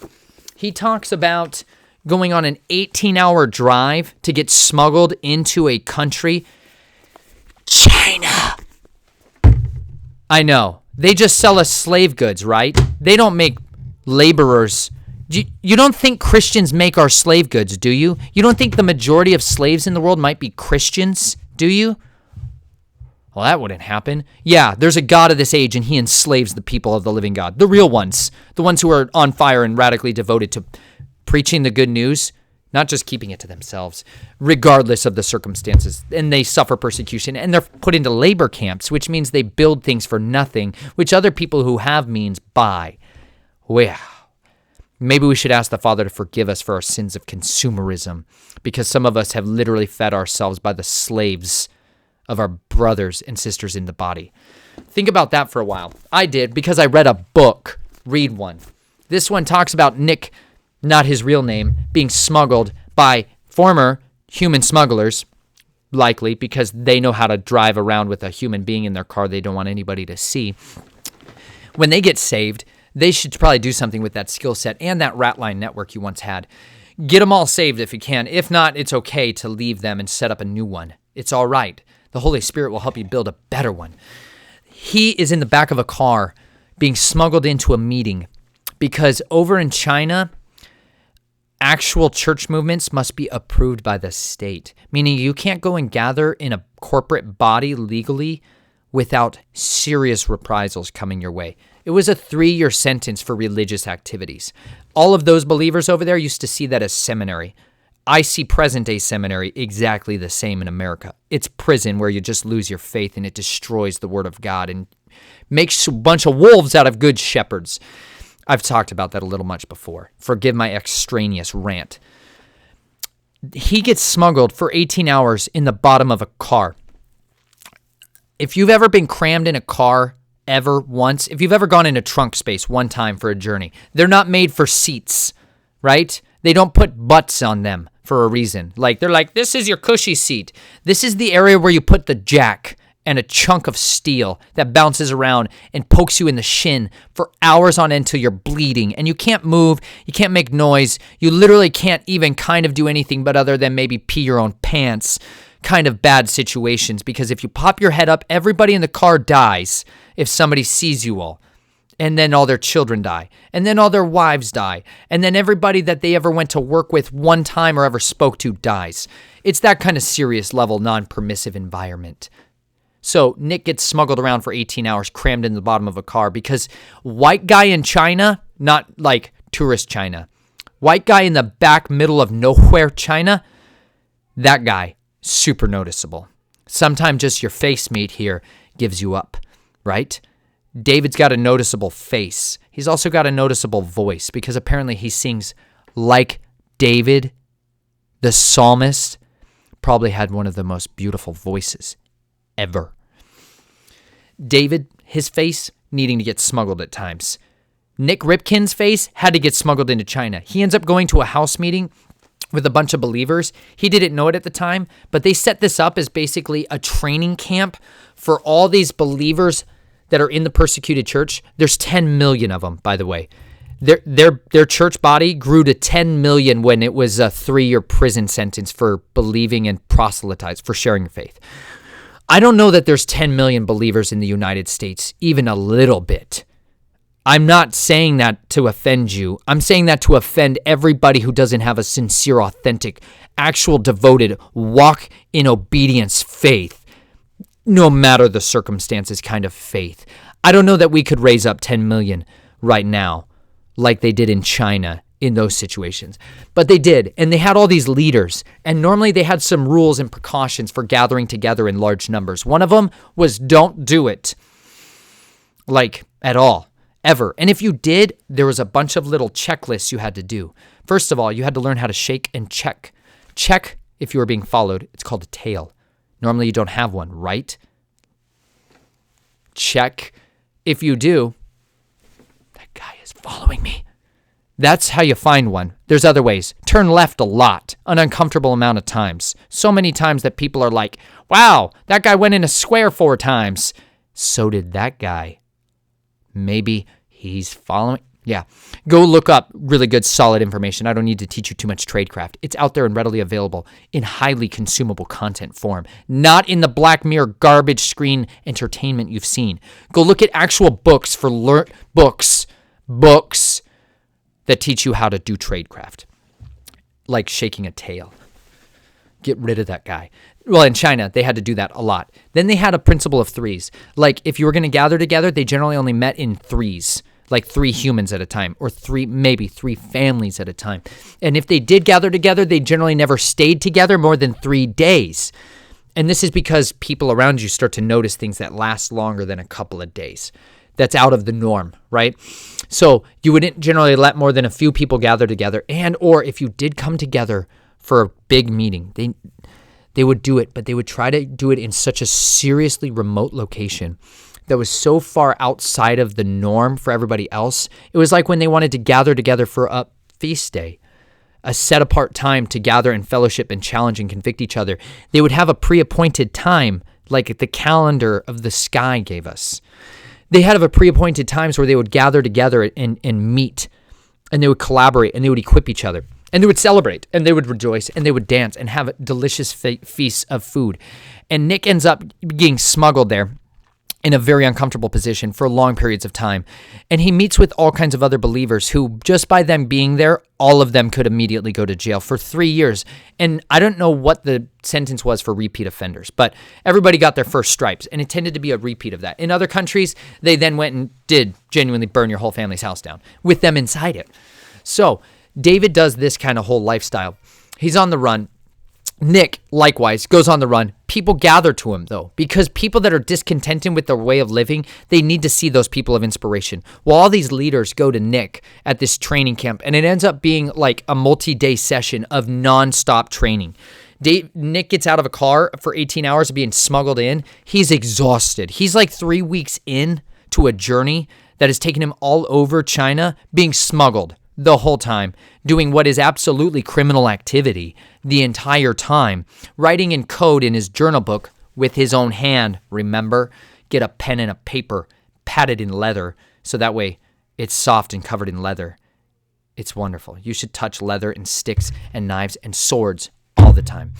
[SPEAKER 1] he talks about going on an 18-hour drive to get smuggled into a country. China. I know. They just sell us slave goods, right? They don't make laborers. You don't think Christians make our slave goods, do you? You don't think the majority of slaves in the world might be Christians, do you? Well, that wouldn't happen. Yeah, there's a God of this age, and he enslaves the people of the living God. The real ones. The ones who are on fire and radically devoted to preaching the good news, not just keeping it to themselves, regardless of the circumstances. And they suffer persecution, and they're put into labor camps, which means they build things for nothing, which other people who have means buy. Well, maybe we should ask the Father to forgive us for our sins of consumerism, because some of us have literally fed ourselves by the slaves of our brothers and sisters in the body. Think about that for a while. I did, because I read a book. Read one. This one talks about Nick, not his real name, being smuggled by former human smugglers, likely because they know how to drive around with a human being in their car they don't want anybody to see. When they get saved, they should probably do something with that skill set and that rat line network you once had. Get them all saved if you can. If not, it's okay to leave them and set up a new one. It's all right. The Holy Spirit will help you build a better one. He is in the back of a car being smuggled into a meeting because over in China, actual church movements must be approved by the state, meaning you can't go and gather in a corporate body legally without serious reprisals coming your way. It was a 3-year sentence for religious activities. All of those believers over there used to see that as seminary. I see present-day seminary exactly the same in America. It's prison where you just lose your faith and it destroys the Word of God and makes a bunch of wolves out of good shepherds. I've talked about that a little much before. Forgive my extraneous rant. He gets smuggled for 18 hours in the bottom of a car. If you've ever been crammed in a car ever once, if you've ever gone into trunk space one time for a journey, they're not made for seats, right? They don't put butts on them for a reason. Like, they're like, this is your cushy seat. This is the area where you put the jack and a chunk of steel that bounces around and pokes you in the shin for hours on end till you're bleeding. And you can't move. You can't make noise. You literally can't even kind of do anything but other than maybe pee your own pants. Kind of bad situations, because if you pop your head up, everybody in the car dies if somebody sees you all. And then all their children die. And then all their wives die. And then everybody that they ever went to work with one time or ever spoke to dies. It's that kind of serious level non-permissive environment. So Nick gets smuggled around for 18 hours, crammed in the bottom of a car, because white guy in China, not like tourist China, white guy in the back middle of nowhere China, that guy, super noticeable. Sometimes just your face meat here gives you up, right? David's got a noticeable face. He's also got a noticeable voice, because apparently he sings like David, the psalmist, probably had one of the most beautiful voices ever. David, his face needing to get smuggled at times. Nick Ripken's face had to get smuggled into China. He ends up going to a house meeting with a bunch of believers. He didn't know it at the time, but they set this up as basically a training camp for all these believers that are in the persecuted church. There's 10 million of them, by the way. Their church body grew to 10 million when it was a 3-year prison sentence for believing and proselytize, for sharing your faith. I don't know that there's 10 million believers in the United States, even a little bit. I'm not saying that to offend you. I'm saying that to offend everybody who doesn't have a sincere, authentic, actual devoted, walk in obedience faith, no matter the circumstances kind of faith. I don't know that we could raise up 10 million right now like they did in China in those situations. But they did, and they had all these leaders, and normally they had some rules and precautions for gathering together in large numbers. One of them was don't do it, like at all, ever. And if you did, there was a bunch of little checklists you had to do. First of all, you had to learn how to shake and check. Check if you were being followed. It's called a tail. Normally you don't have one, right? Check if you do. That guy is following me. That's how you find one. There's other ways. Turn left a lot, an uncomfortable amount of times. So many times that people are like, wow, that guy went in a square 4 times. So did that guy. Maybe he's following. Yeah. Go look up really good, solid information. I don't need to teach you too much tradecraft. It's out there and readily available in highly consumable content form, not in the Black Mirror garbage screen entertainment you've seen. Go look at actual books for books that teach you how to do tradecraft, like shaking a tail. Get rid of that guy. Well, in China, they had to do that a lot. Then they had a principle of 3s. Like if you were going to gather together, they generally only met in 3s, like 3 humans at a time, or maybe 3 families at a time. And if they did gather together, they generally never stayed together more than 3 days. And this is because people around you start to notice things that last longer than a couple of days. That's out of the norm, right? So you wouldn't generally let more than a few people gather together. And or if you did come together for a big meeting, they would do it, but they would try to do it in such a seriously remote location that was so far outside of the norm for everybody else. It was like when they wanted to gather together for a feast day, a set apart time to gather and fellowship and challenge and convict each other. They would have a pre-appointed time, like the calendar of the sky gave us. They had a pre-appointed times where they would gather together and meet, and they would collaborate, and they would equip each other, and they would celebrate, and they would rejoice, and they would dance and have delicious feasts of food. And Nick ends up getting smuggled there in a very uncomfortable position for long periods of time. And he meets with all kinds of other believers who, just by them being there, all of them could immediately go to jail for 3 years. And I don't know what the sentence was for repeat offenders, but everybody got their first stripes, and it tended to be a repeat of that. In other countries, they then went and did genuinely burn your whole family's house down with them inside it. So David does this kind of whole lifestyle. He's on the run. Nick, likewise, goes on the run. People gather to him, though, because people that are discontented with their way of living, they need to see those people of inspiration. Well, all these leaders go to Nick at this training camp, and it ends up being like a multi-day session of nonstop training. Nick gets out of a car for 18 hours of being smuggled in. He's exhausted. He's like 3 weeks in to a journey that has taken him all over China, being smuggled the whole time, doing what is absolutely criminal activity the entire time, writing in code in his journal book with his own hand. Remember, get a pen and a paper, padded in leather, so that way it's soft and covered in leather. It's wonderful. You should touch leather and sticks and knives and swords all the time.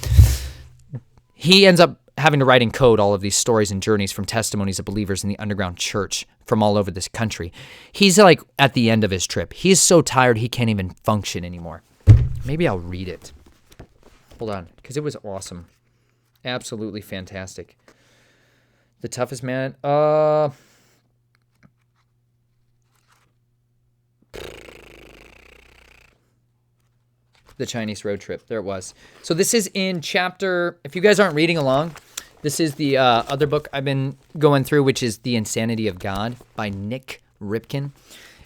[SPEAKER 1] He ends up having to write in code all of these stories and journeys from testimonies of believers in the underground church from all over this country. He's like at the end of his trip. He's so tired he can't even function anymore. Maybe I'll read it. Hold on, because it was awesome. Absolutely fantastic. The toughest man. The Chinese road trip. There it was. So this is in chapter, if you guys aren't reading along, this is the other book I've been going through, which is The Insanity of God by Nick Ripken.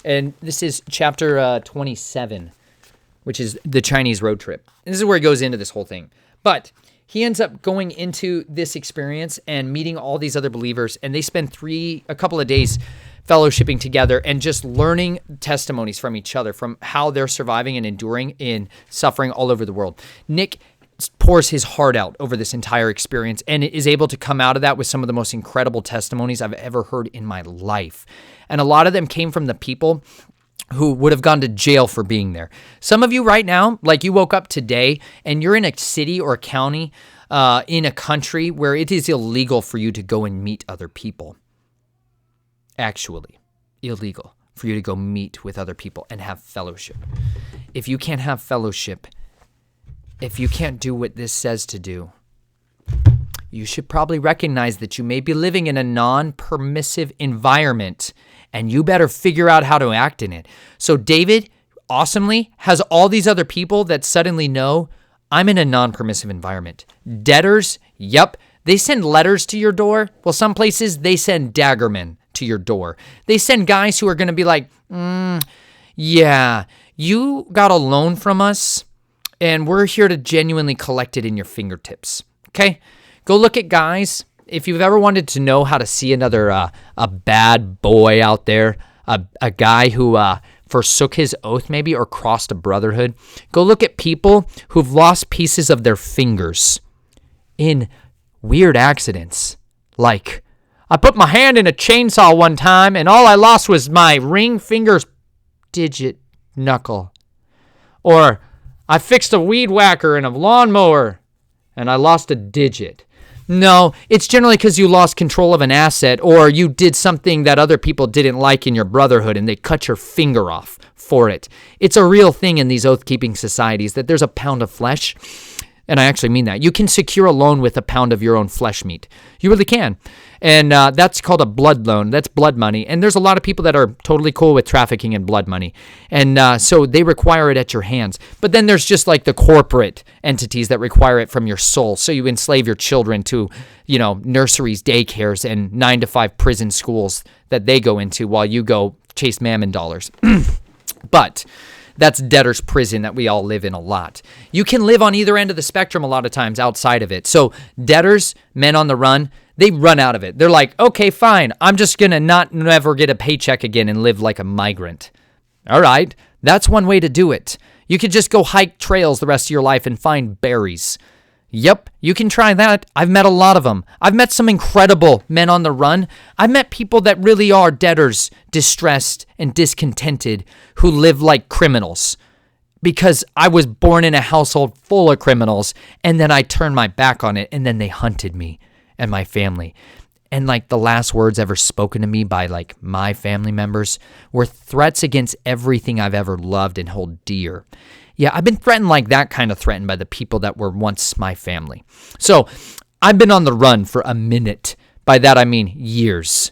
[SPEAKER 1] And this is chapter 27, which is the Chinese road trip. And this is where he goes into this whole thing. But he ends up going into this experience and meeting all these other believers, and they spend a couple of days fellowshipping together and just learning testimonies from each other, from how they're surviving and enduring in suffering all over the world. Nick pours his heart out over this entire experience and is able to come out of that with some of the most incredible testimonies I've ever heard in my life. And a lot of them came from the people who would have gone to jail for being there. Some of you right now, like you woke up today and you're in a city or a county in a country where it is illegal for you to go and meet other people. Actually, illegal for you to go meet with other people and have fellowship. If you can't have fellowship, if you can't do what this says to do, you should probably recognize that you may be living in a non-permissive environment, and you better figure out how to act in it. So David awesomely has all these other people that suddenly know I'm in a non-permissive environment. Debtors, yep, they send letters to your door. Well, some places they send daggermen to your door. They send guys who are going to be like, yeah, you got a loan from us, and we're here to genuinely collect it in your fingertips. Okay? Go look at guys. If you've ever wanted to know how to see another a bad boy out there, a guy who forsook his oath maybe or crossed a brotherhood, go look at people who've lost pieces of their fingers in weird accidents. Like, I put my hand in a chainsaw one time and all I lost was my ring finger's digit knuckle. Or I fixed a weed whacker in a lawnmower and I lost a digit. No, it's generally because you lost control of an asset or you did something that other people didn't like in your brotherhood and they cut your finger off for it. It's a real thing in these oath-keeping societies that there's a pound of flesh, and I actually mean that. You can secure a loan with a pound of your own flesh meat. You really can. And that's called a blood loan. That's blood money. And there's a lot of people that are totally cool with trafficking in blood money. And so they require it at your hands. But then there's just like the corporate entities that require it from your soul. So you enslave your children to, nurseries, daycares, and 9-to-5 prison schools that they go into while you go chase mammon dollars. But that's debtor's prison that we all live in a lot. You can live on either end of the spectrum a lot of times outside of it. So debtors, men on the run, they run out of it. They're like, okay, fine. I'm just going to never get a paycheck again and live like a migrant. All right. That's one way to do it. You could just go hike trails the rest of your life and find berries. Yep, you can try that. I've met a lot of them. I've met some incredible men on the run. I've met people that really are debtors, distressed and discontented, who live like criminals. Because I was born in a household full of criminals, and then I turned my back on it, and then they hunted me and my family. And like the last words ever spoken to me by like my family members were threats against everything I've ever loved and hold dear. Yeah, I've been threatened like that kind of threatened by the people that were once my family. So I've been on the run for a minute. By that I mean years,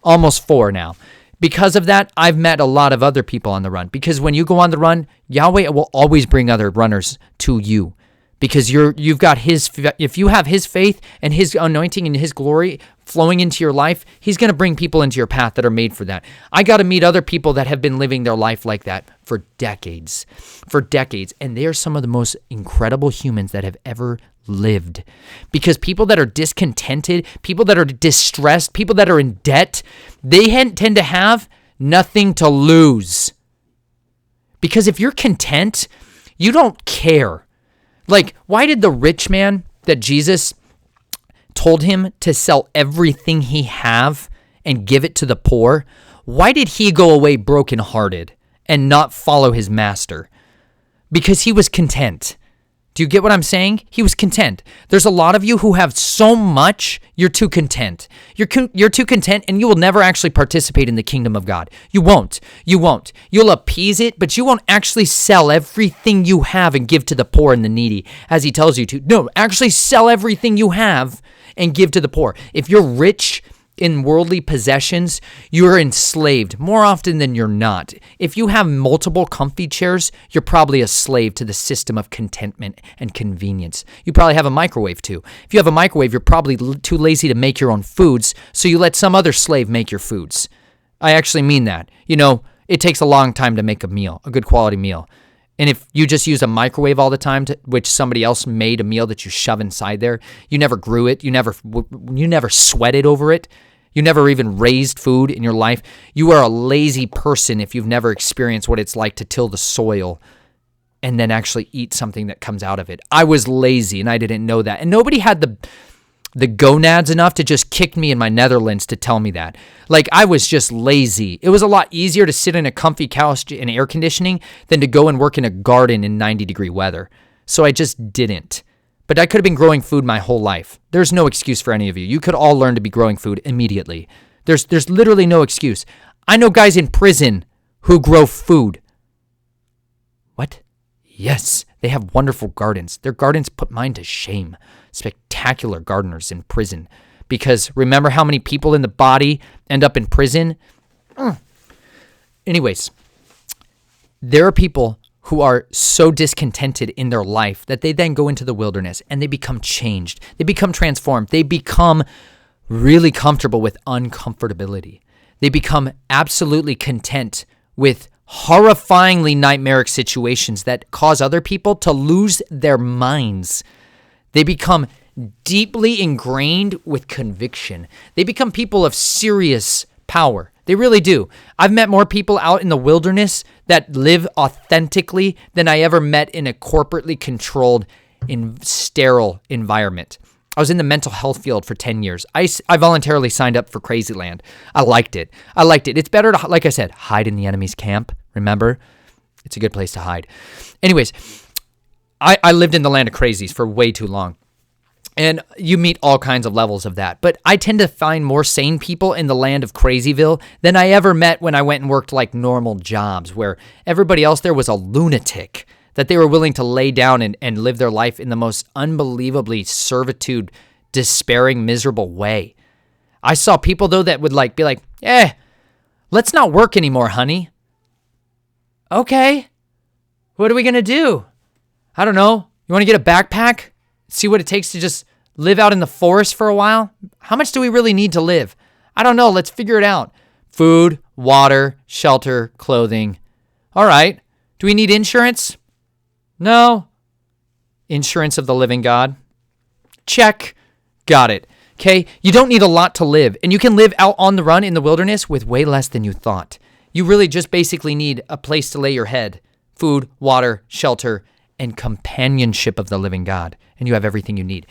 [SPEAKER 1] almost 4 now. Because of that, I've met a lot of other people on the run. Because when you go on the run, Yahweh will always bring other runners to you. Because you've got if you have his faith and his anointing and his glory flowing into your life, he's going to bring people into your path that are made for that. I got to meet other people that have been living their life like that for decades. And they are some of the most incredible humans that have ever lived. Because people that are discontented, people that are distressed, people that are in debt, they tend to have nothing to lose. Because if you're content, you don't care. Like, why did the rich man that Jesus told him to sell everything he have and give it to the poor, why did he go away brokenhearted and not follow his master? Because he was content. Do you get what I'm saying? He was content. There's a lot of you who have so much, you're too content. You're too content, and you will never actually participate in the kingdom of God. You won't. You'll appease it, but you won't actually sell everything you have and give to the poor and the needy, as he tells you to. No, actually sell everything you have and give to the poor. If you're rich in worldly possessions, you're enslaved more often than you're not. If you have multiple comfy chairs, you're probably a slave to the system of contentment and convenience. You probably have a microwave too. If you have a microwave, you're probably too lazy to make your own foods, so you let some other slave make your foods. I actually mean that. It takes a long time to make a meal, a good quality meal. And if you just use a microwave all the time, which somebody else made a meal that you shove inside there, you never grew it, you never sweated over it, you never even raised food in your life, you are a lazy person if you've never experienced what it's like to till the soil and then actually eat something that comes out of it. I was lazy and I didn't know that. And nobody had the gonads enough to just kick me in my Netherlands to tell me that. Like, I was just lazy. It was a lot easier to sit in a comfy couch in air conditioning than to go and work in a garden in 90-degree weather. So I just didn't. But I could have been growing food my whole life. There's no excuse for any of you. You could all learn to be growing food immediately. There's literally no excuse. I know guys in prison who grow food. What? Yes, they have wonderful gardens. Their gardens put mine to shame. Spectacular gardeners in prison. Because remember how many people in the body end up in prison? Anyways, There are people who are so discontented in their life that they then go into the wilderness and they become changed. They become transformed. They become really comfortable with uncomfortability. They become absolutely content with horrifyingly nightmaric situations that cause other people to lose their minds. They become deeply ingrained with conviction. They become people of serious power. They really do. I've met more people out in the wilderness that live authentically than I ever met in a corporately controlled, sterile environment. I was in the mental health field for 10 years. I voluntarily signed up for Crazyland. I liked it. It's better to, like I said, hide in the enemy's camp. Remember? It's a good place to hide. Anyways, I lived in the land of crazies for way too long. And you meet all kinds of levels of that. But I tend to find more sane people in the land of Crazyville than I ever met when I went and worked like normal jobs, where everybody else there was a lunatic that they were willing to lay down and live their life in the most unbelievably servitude, despairing, miserable way. I saw people, though, that would be like, let's not work anymore, honey. Okay. What are we going to do? I don't know. You want to get a backpack? See what it takes to just live out in the forest for a while? How much do we really need to live? I don't know. Let's figure it out. Food, water, shelter, clothing. All right. Do we need insurance? No. Insurance of the living God? Check. Got it. Okay? You don't need a lot to live, and you can live out on the run in the wilderness with way less than you thought. You really just basically need a place to lay your head, food, water, shelter, and companionship of the living God, and you have everything you need.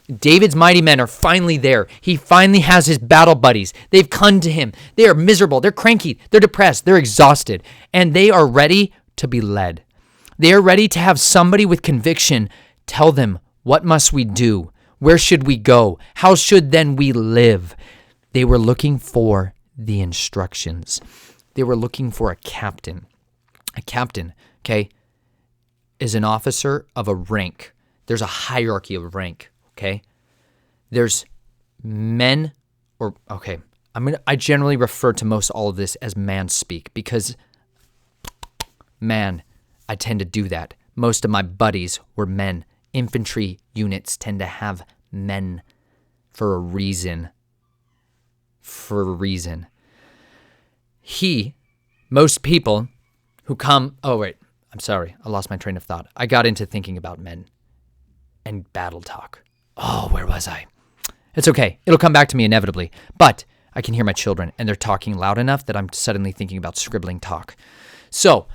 [SPEAKER 1] David's mighty men are finally there. He finally has his battle buddies. They've come to him. They are miserable. They're cranky. They're depressed. They're exhausted, and they are ready to be led. They are ready to have somebody with conviction tell them, what must we do? Where should we go? How should then we live? They were looking for the instructions. They were looking for a captain. A captain, okay, is an officer of a rank. There's a hierarchy of rank, okay? There's men, I generally refer to most all of this as man speak because, man, I tend to do that. Most of my buddies were men. Infantry units tend to have men for a reason. Most people who come, I'm sorry, I lost my train of thought. I got into thinking about men and battle talk. Oh, where was I? It's okay. It'll come back to me inevitably. But I can hear my children, and they're talking loud enough that I'm suddenly thinking about scribbling talk. So,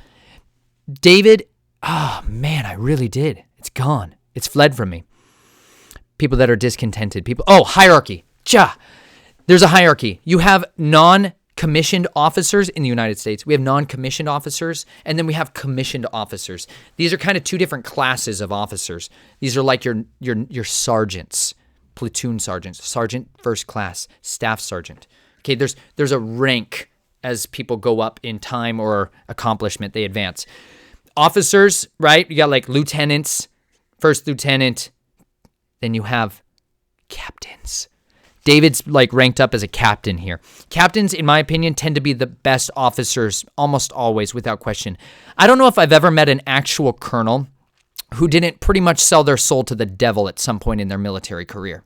[SPEAKER 1] David, I really did. It's gone. It's fled from me. People that are discontented. Hierarchy. There's a hierarchy. You have non-commissioned officers in the United States. We have non-commissioned officers, and then we have commissioned officers. These are kind of two different classes of officers. These are like your sergeants, platoon sergeants, sergeant first class, staff sergeant. Okay, there's a rank as people go up in time or accomplishment, they advance. Officers, right? You got like lieutenants, first lieutenant, then you have captains. David's ranked up as a captain here. Captains, in my opinion, tend to be the best officers almost always, without question. I don't know if I've ever met an actual colonel who didn't pretty much sell their soul to the devil at some point in their military career.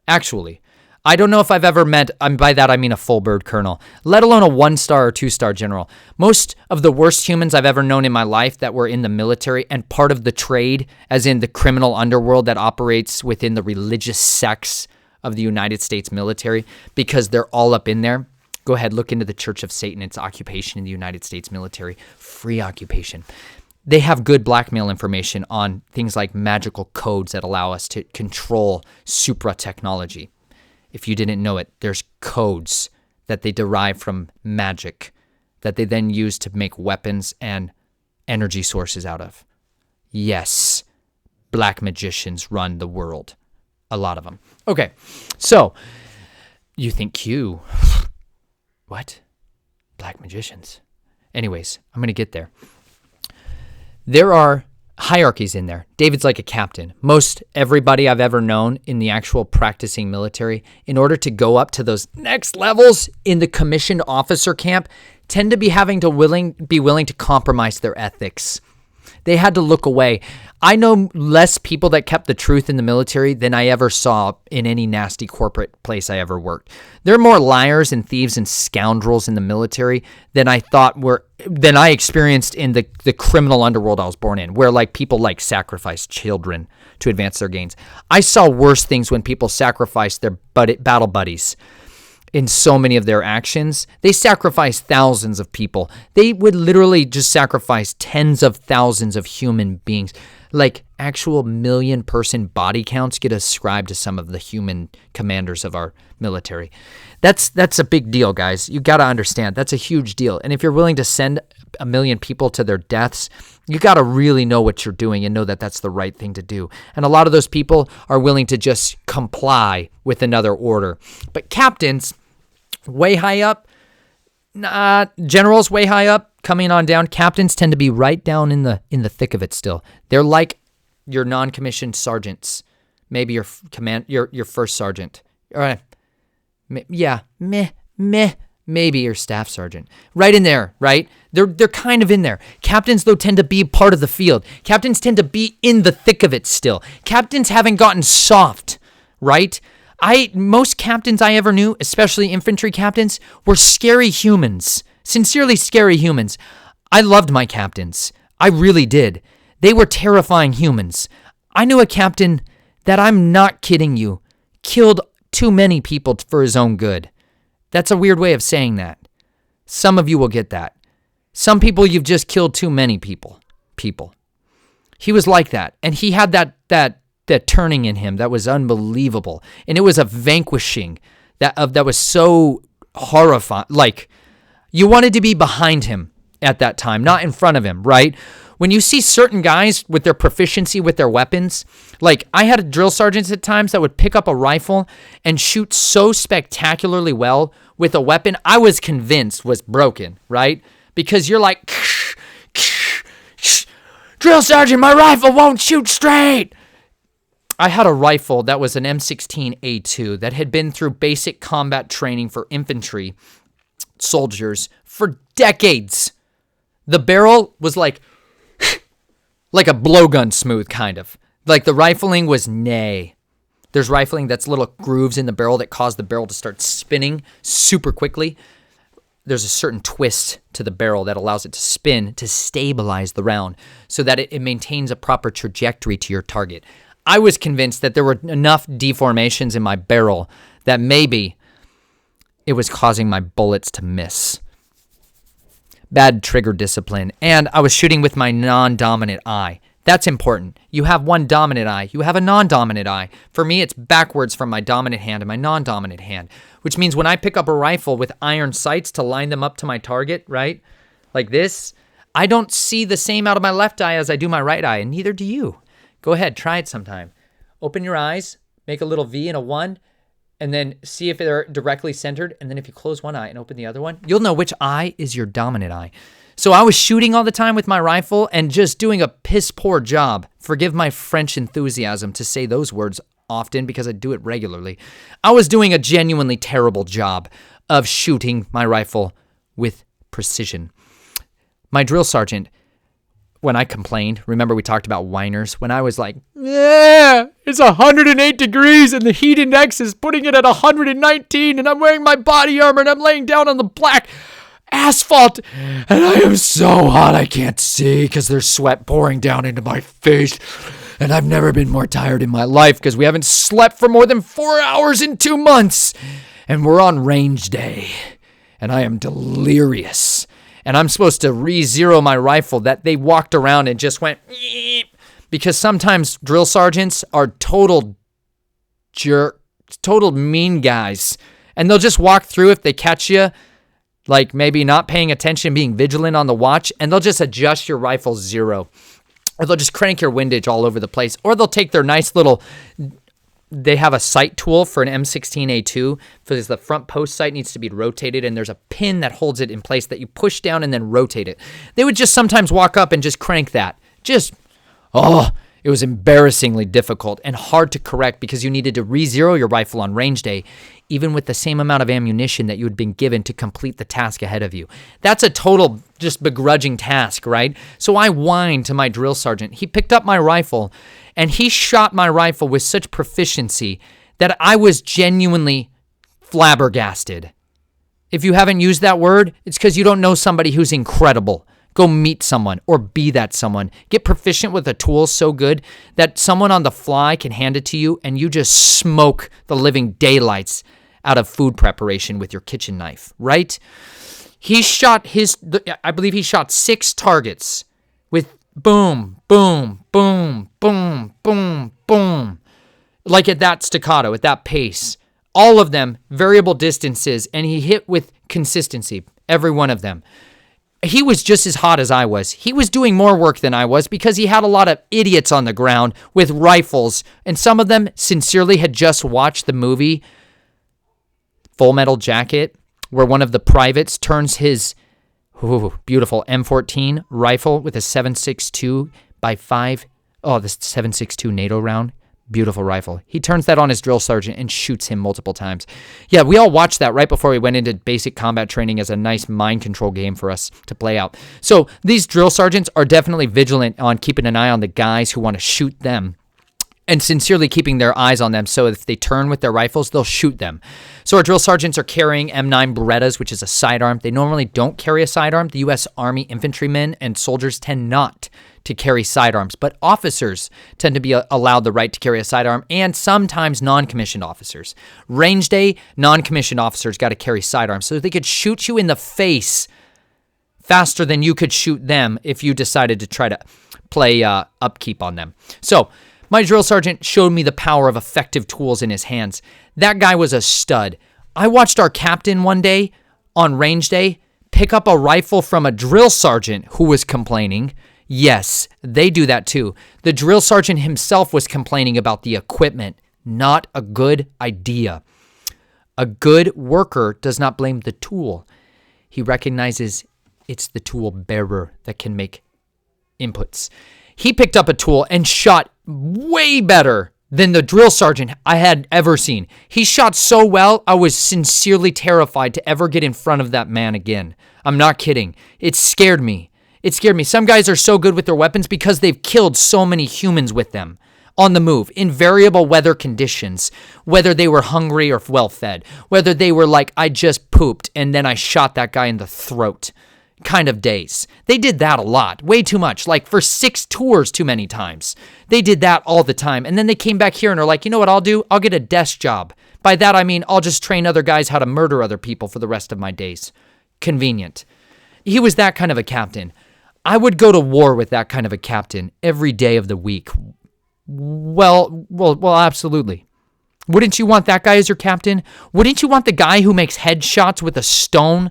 [SPEAKER 1] Actually, I don't know if I've ever met, by that I mean a full bird colonel, let alone a 1-star or 2-star general. Most of the worst humans I've ever known in my life that were in the military and part of the trade, as in the criminal underworld that operates within the religious sects of the United States military, because they're all up in there. Go ahead, look into the Church of Satan, its occupation in the United States military. Free occupation. They have good blackmail information on things like magical codes that allow us to control supra technology. If you didn't know it, there's codes that they derive from magic that they then use to make weapons and energy sources out of. Yes, black magicians run the world. A lot of them. Okay, so you think Q. What? Black magicians. Anyways, I'm going to get there. There are hierarchies in there. David's like a captain. Most everybody I've ever known in the actual practicing military, in order to go up to those next levels in the commissioned officer camp, tend to be having to be willing to compromise their ethics. They had to look away. I know less people that kept the truth in the military than I ever saw in any nasty corporate place I ever worked. There are more liars and thieves and scoundrels in the military than I experienced in the criminal underworld I was born in, where like people like sacrifice children to advance their gains. I saw worse things when people sacrificed their battle buddies. In so many of their actions, they sacrificed thousands of people. They would literally just sacrifice tens of thousands of human beings. Like actual million-person body counts get ascribed to some of the human commanders of our military. That's a big deal, guys. You got to understand. That's a huge deal. And if you're willing to send 1 million people to their deaths, you got to really know what you're doing and know that that's the right thing to do. And a lot of those people are willing to just comply with another order. But captains, way high up, generals way high up, coming on down, captains tend to be right down in the thick of it still. They're like your non-commissioned sergeants, maybe your first sergeant. All right. Maybe your staff sergeant. Right in there, right? They're kind of in there. Captains, though, tend to be part of the field. Captains tend to be in the thick of it still. Captains haven't gotten soft, right? Most captains I ever knew, especially infantry captains, were scary humans. Sincerely scary humans. I loved my captains. I really did. They were terrifying humans. I knew a captain that, I'm not kidding you, killed too many people for his own good. That's a weird way of saying that. Some of you will get that. Some people, you've just killed too many people. He was like that. And he had that turning in him that was unbelievable. And it was a vanquishing that was so horrifying. Like, you wanted to be behind him at that time, not in front of him, right? When you see certain guys with their proficiency with their weapons, like I had drill sergeants at times that would pick up a rifle and shoot so spectacularly well with a weapon I was convinced was broken, right? Because you're like, drill sergeant, my rifle won't shoot straight. I had a rifle that was an M16A2 that had been through basic combat training for infantry soldiers for decades. The barrel was like a blowgun smooth, kind of. Like the rifling was nay. There's rifling that's little grooves in the barrel that cause the barrel to start spinning super quickly. There's a certain twist to the barrel that allows it to spin to stabilize the round so that it maintains a proper trajectory to your target. I was convinced that there were enough deformations in my barrel that maybe it was causing my bullets to miss. Bad trigger discipline. And I was shooting with my non-dominant eye. That's important. You have one dominant eye. You have a non-dominant eye. For me, it's backwards from my dominant hand and my non-dominant hand, which means when I pick up a rifle with iron sights to line them up to my target, right, like this, I don't see the same out of my left eye as I do my right eye, and neither do you. Go ahead, try it sometime. Open your eyes, make a little V and a 1, and then see if they're directly centered. And then if you close one eye and open the other one, you'll know which eye is your dominant eye. So I was shooting all the time with my rifle and just doing a piss poor job. Forgive my French enthusiasm to say those words often because I do it regularly. I was doing a genuinely terrible job of shooting my rifle with precision. My drill sergeant, when I complained, remember we talked about whiners, when I was like, yeah, it's 108 degrees and the heat index is putting it at 119 and I'm wearing my body armor and I'm laying down on the black asphalt and I am so hot I can't see because there's sweat pouring down into my face and I've never been more tired in my life because we haven't slept for more than 4 hours in 2 months and we're on range day and I am delirious. And I'm supposed to re-zero my rifle that they walked around and just went, eep, because sometimes drill sergeants are total mean guys. And they'll just walk through if they catch you, like maybe not paying attention, being vigilant on the watch, and they'll just adjust your rifle 0. Or they'll just crank your windage all over the place. Or they'll take their nice little... They have a sight tool for an M16A2 because the front post sight needs to be rotated and there's a pin that holds it in place that you push down and then rotate it. They would just sometimes walk up and just crank that. It was embarrassingly difficult and hard to correct because you needed to re-zero your rifle on range day, even with the same amount of ammunition that you had been given to complete the task ahead of you. That's a total just begrudging task, right? So I whined to my drill sergeant. He picked up my rifle and he shot my rifle with such proficiency that I was genuinely flabbergasted. If you haven't used that word, it's because you don't know somebody who's incredible. Go meet someone or be that someone. Get proficient with a tool so good that someone on the fly can hand it to you and you just smoke the living daylights out of food preparation with your kitchen knife, right? He shot I believe he shot 6 targets with boom, boom, boom, boom, boom, boom. Like at that staccato, at that pace. All of them variable distances, and he hit with consistency, every one of them. He was just as hot as I was. He was doing more work than I was because he had a lot of idiots on the ground with rifles, and some of them sincerely had just watched the movie Full Metal Jacket, where one of the privates turns his beautiful M14 rifle with a 7.62 by 5. Oh, the 7.62 NATO round. Beautiful rifle. He turns that on his drill sergeant and shoots him multiple times. Yeah, we all watched that right before we went into basic combat training as a nice mind control game for us to play out. So these drill sergeants are definitely vigilant on keeping an eye on the guys who want to shoot them and sincerely keeping their eyes on them, so if they turn with their rifles, they'll shoot them. So our drill sergeants are carrying M9 Berettas, which is a sidearm. They normally don't carry a sidearm. The U.S. Army infantrymen and soldiers tend not to carry sidearms, but officers tend to be allowed the right to carry a sidearm, and sometimes non-commissioned officers. Range day, non-commissioned officers got to carry sidearms so they could shoot you in the face faster than you could shoot them if you decided to try to play upkeep on them. So my drill sergeant showed me the power of effective tools in his hands. That guy was a stud. I watched our captain one day on range day pick up a rifle from a drill sergeant who was complaining. Yes, they do that too. The drill sergeant himself was complaining about the equipment. Not a good idea. A good worker does not blame the tool. He recognizes it's the tool bearer that can make inputs. He picked up a tool and shot way better than the drill sergeant I had ever seen. He shot so well, I was sincerely terrified to ever get in front of that man again. I'm not kidding. It scared me. It scared me. Some guys are so good with their weapons because they've killed so many humans with them on the move, in variable weather conditions, whether they were hungry or well-fed, whether they were like, I just pooped and then I shot that guy in the throat kind of days. They did that a lot, way too much, like for 6 tours too many times. They did that all the time. And then they came back here and are like, you know what I'll do? I'll get a desk job. By that, I mean, I'll just train other guys how to murder other people for the rest of my days. Convenient. He was that kind of a captain. I would go to war with that kind of a captain every day of the week. Well, absolutely. Wouldn't you want that guy as your captain? Wouldn't you want the guy who makes headshots with a stone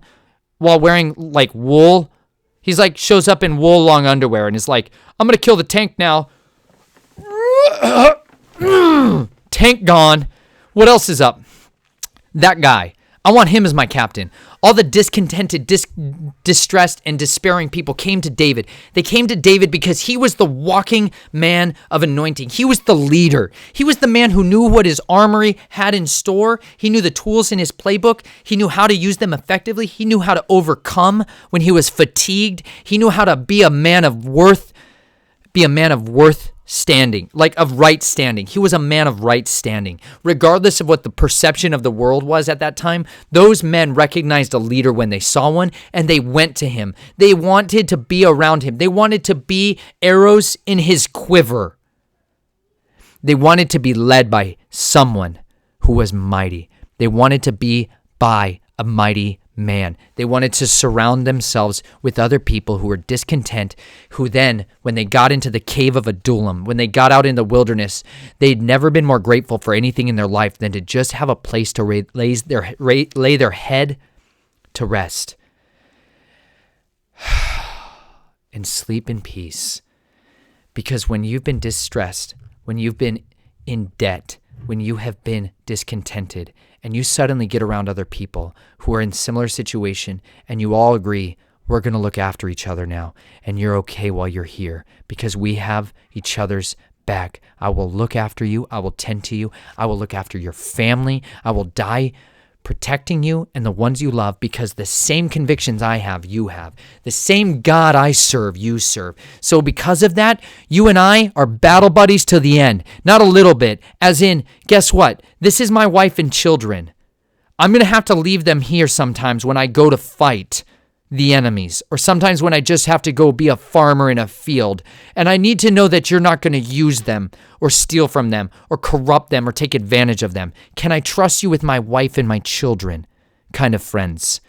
[SPEAKER 1] while wearing like wool? He's like, shows up in wool long underwear and is like, I'm going to kill the tank now. Tank gone. What else is up? That guy. I want him as my captain. All the discontented, distressed, and despairing people came to David. They came to David because he was the walking man of anointing. He was the leader. He was the man who knew what his armory had in store. He knew the tools in his playbook. He knew how to use them effectively. He knew how to overcome when he was fatigued. He knew how to be a man of worth standing, like of right standing. He was a man of right standing. Regardless of what the perception of the world was at that time, those men recognized a leader when they saw one, and they went to him. They wanted to be around him. They wanted to be arrows in his quiver. They wanted to be led by someone who was mighty. They wanted to be by a mighty man. They wanted to surround themselves with other people who were discontent, who then, when they got into the cave of Adullam, when they got out in the wilderness, they'd never been more grateful for anything in their life than to just have a place to lay their head to rest and sleep in peace. Because when you've been distressed, when you've been in debt, when you have been discontented, and you suddenly get around other people who are in similar situation, and you all agree, we're going to look after each other now, and you're okay while you're here because we have each other's back. I will look after you. I will tend to you. I will look after your family. I will die protecting you and the ones you love, because the same convictions I have, you have. The same God I serve, you serve. So because of that, you and I are battle buddies to the end. Not a little bit. As in, guess what? This is my wife and children. I'm going to have to leave them here sometimes when I go to fight the enemies, or sometimes when I just have to go be a farmer in a field. And I need to know that you're not going to use them or steal from them or corrupt them or take advantage of them. Can I trust you with my wife and my children? Kind of friends.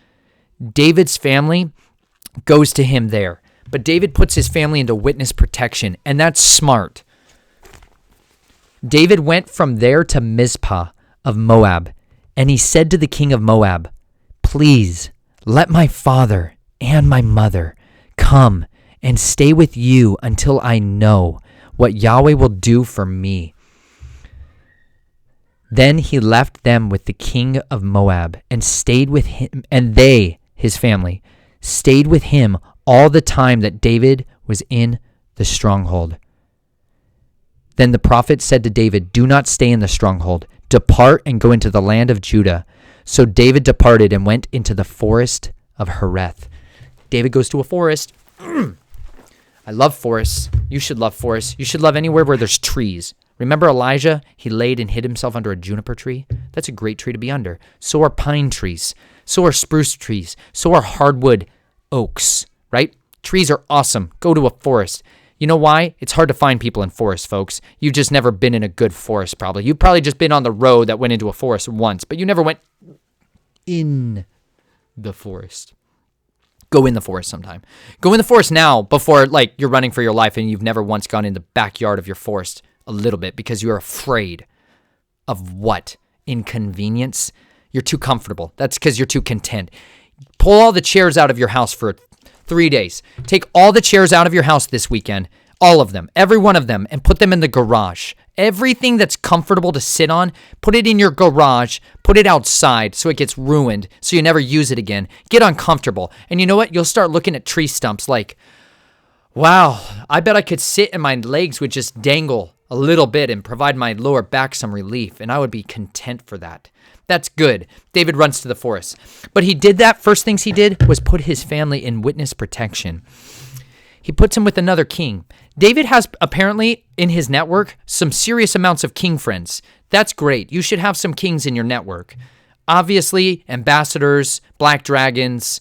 [SPEAKER 1] David's family goes to him there, but David puts his family into witness protection, and that's smart. David went from there to Mizpah of Moab, and he said to the king of Moab, "Please, let my father and my mother come and stay with you until I know what Yahweh will do for me." Then he left them with the king of Moab and stayed with him, and they, his family, stayed with him all the time that David was in the stronghold. Then the prophet said to David, "Do not stay in the stronghold. Depart and go into the land of Judah." So David departed and went into the forest of Hereth. David goes to a forest. I love forests. You should love forests. You should love anywhere where there's trees. Remember Elijah? He laid and hid himself under a juniper tree. That's a great tree to be under. So are pine trees. So are spruce trees. So are hardwood oaks, right? Trees are awesome. Go to a forest. You know why? It's hard to find people in forests, folks. You've just never been in a good forest, probably. You've probably just been on the road that went into a forest once, but you never went in the forest. Go in the forest sometime. Go in the forest now before, like, you're running for your life and you've never once gone in the backyard of your forest a little bit because you're afraid of what? Inconvenience? You're too comfortable. That's because you're too content. Pull all the chairs out of your house for 3 days. Take all the chairs out of your house this weekend, all of them, every one of them, and put them in the garage. Everything that's comfortable to sit on, put it in your garage, put it outside so it gets ruined, so you never use it again. Get uncomfortable. And you know what? You'll start looking at tree stumps like, wow, I bet I could sit and my legs would just dangle a little bit and provide my lower back some relief, and I would be content for that. That's good. David runs to the forest. But he did that. First things he did was put his family in witness protection. He puts him with another king. David has apparently in his network some serious amounts of king friends. That's great. You should have some kings in your network. Obviously, ambassadors, black dragons.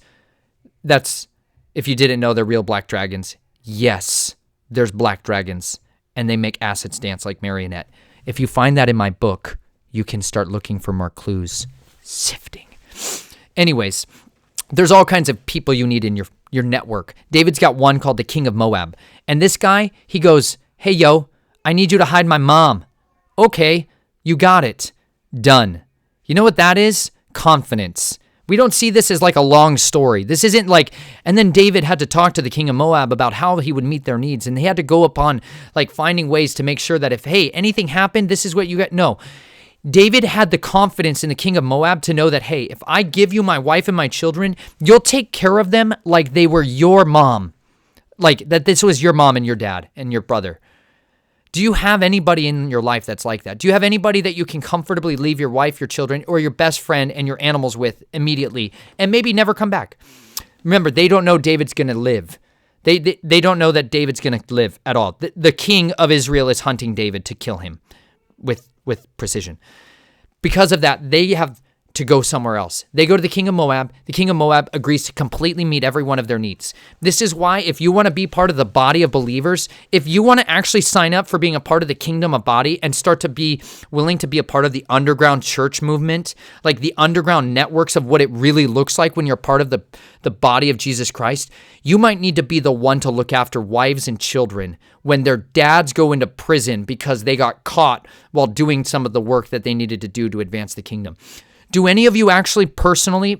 [SPEAKER 1] That's, if you didn't know, they're real black dragons. Yes, there's black dragons, and they make assets dance like marionette. If you find that in my book, you can start looking for more clues. Sifting. Anyways, there's all kinds of people you need in your network. David's got one called the King of Moab. And this guy, he goes, "Hey, yo, I need you to hide my mom." "Okay, you got it. Done." You know what that is? Confidence. We don't see this as like a long story. This isn't like, and then David had to talk to the king of Moab about how he would meet their needs. And he had to go upon like finding ways to make sure that if, hey, anything happened, this is what you got. No. David had the confidence in the king of Moab to know that, hey, if I give you my wife and my children, you'll take care of them like they were your mom. Like that this was your mom and your dad and your brother. Do you have anybody in your life that's like that? Do you have anybody that you can comfortably leave your wife, your children, or your best friend and your animals with immediately and maybe never come back? Remember, they don't know David's going to live. They don't know that David's going to live at all. The king of Israel is hunting David to kill him with precision. Because of that, they have to go somewhere else. They go to the king of Moab. The king of Moab agrees to completely meet every one of their needs. This is why if you want to be part of the body of believers, if you want to actually sign up for being a part of the kingdom of body and start to be willing to be a part of the underground church movement, like the underground networks of what it really looks like when you're part of the body of Jesus Christ, you might need to be the one to look after wives and children when their dads go into prison because they got caught while doing some of the work that they needed to do to advance the kingdom. Do any of you actually personally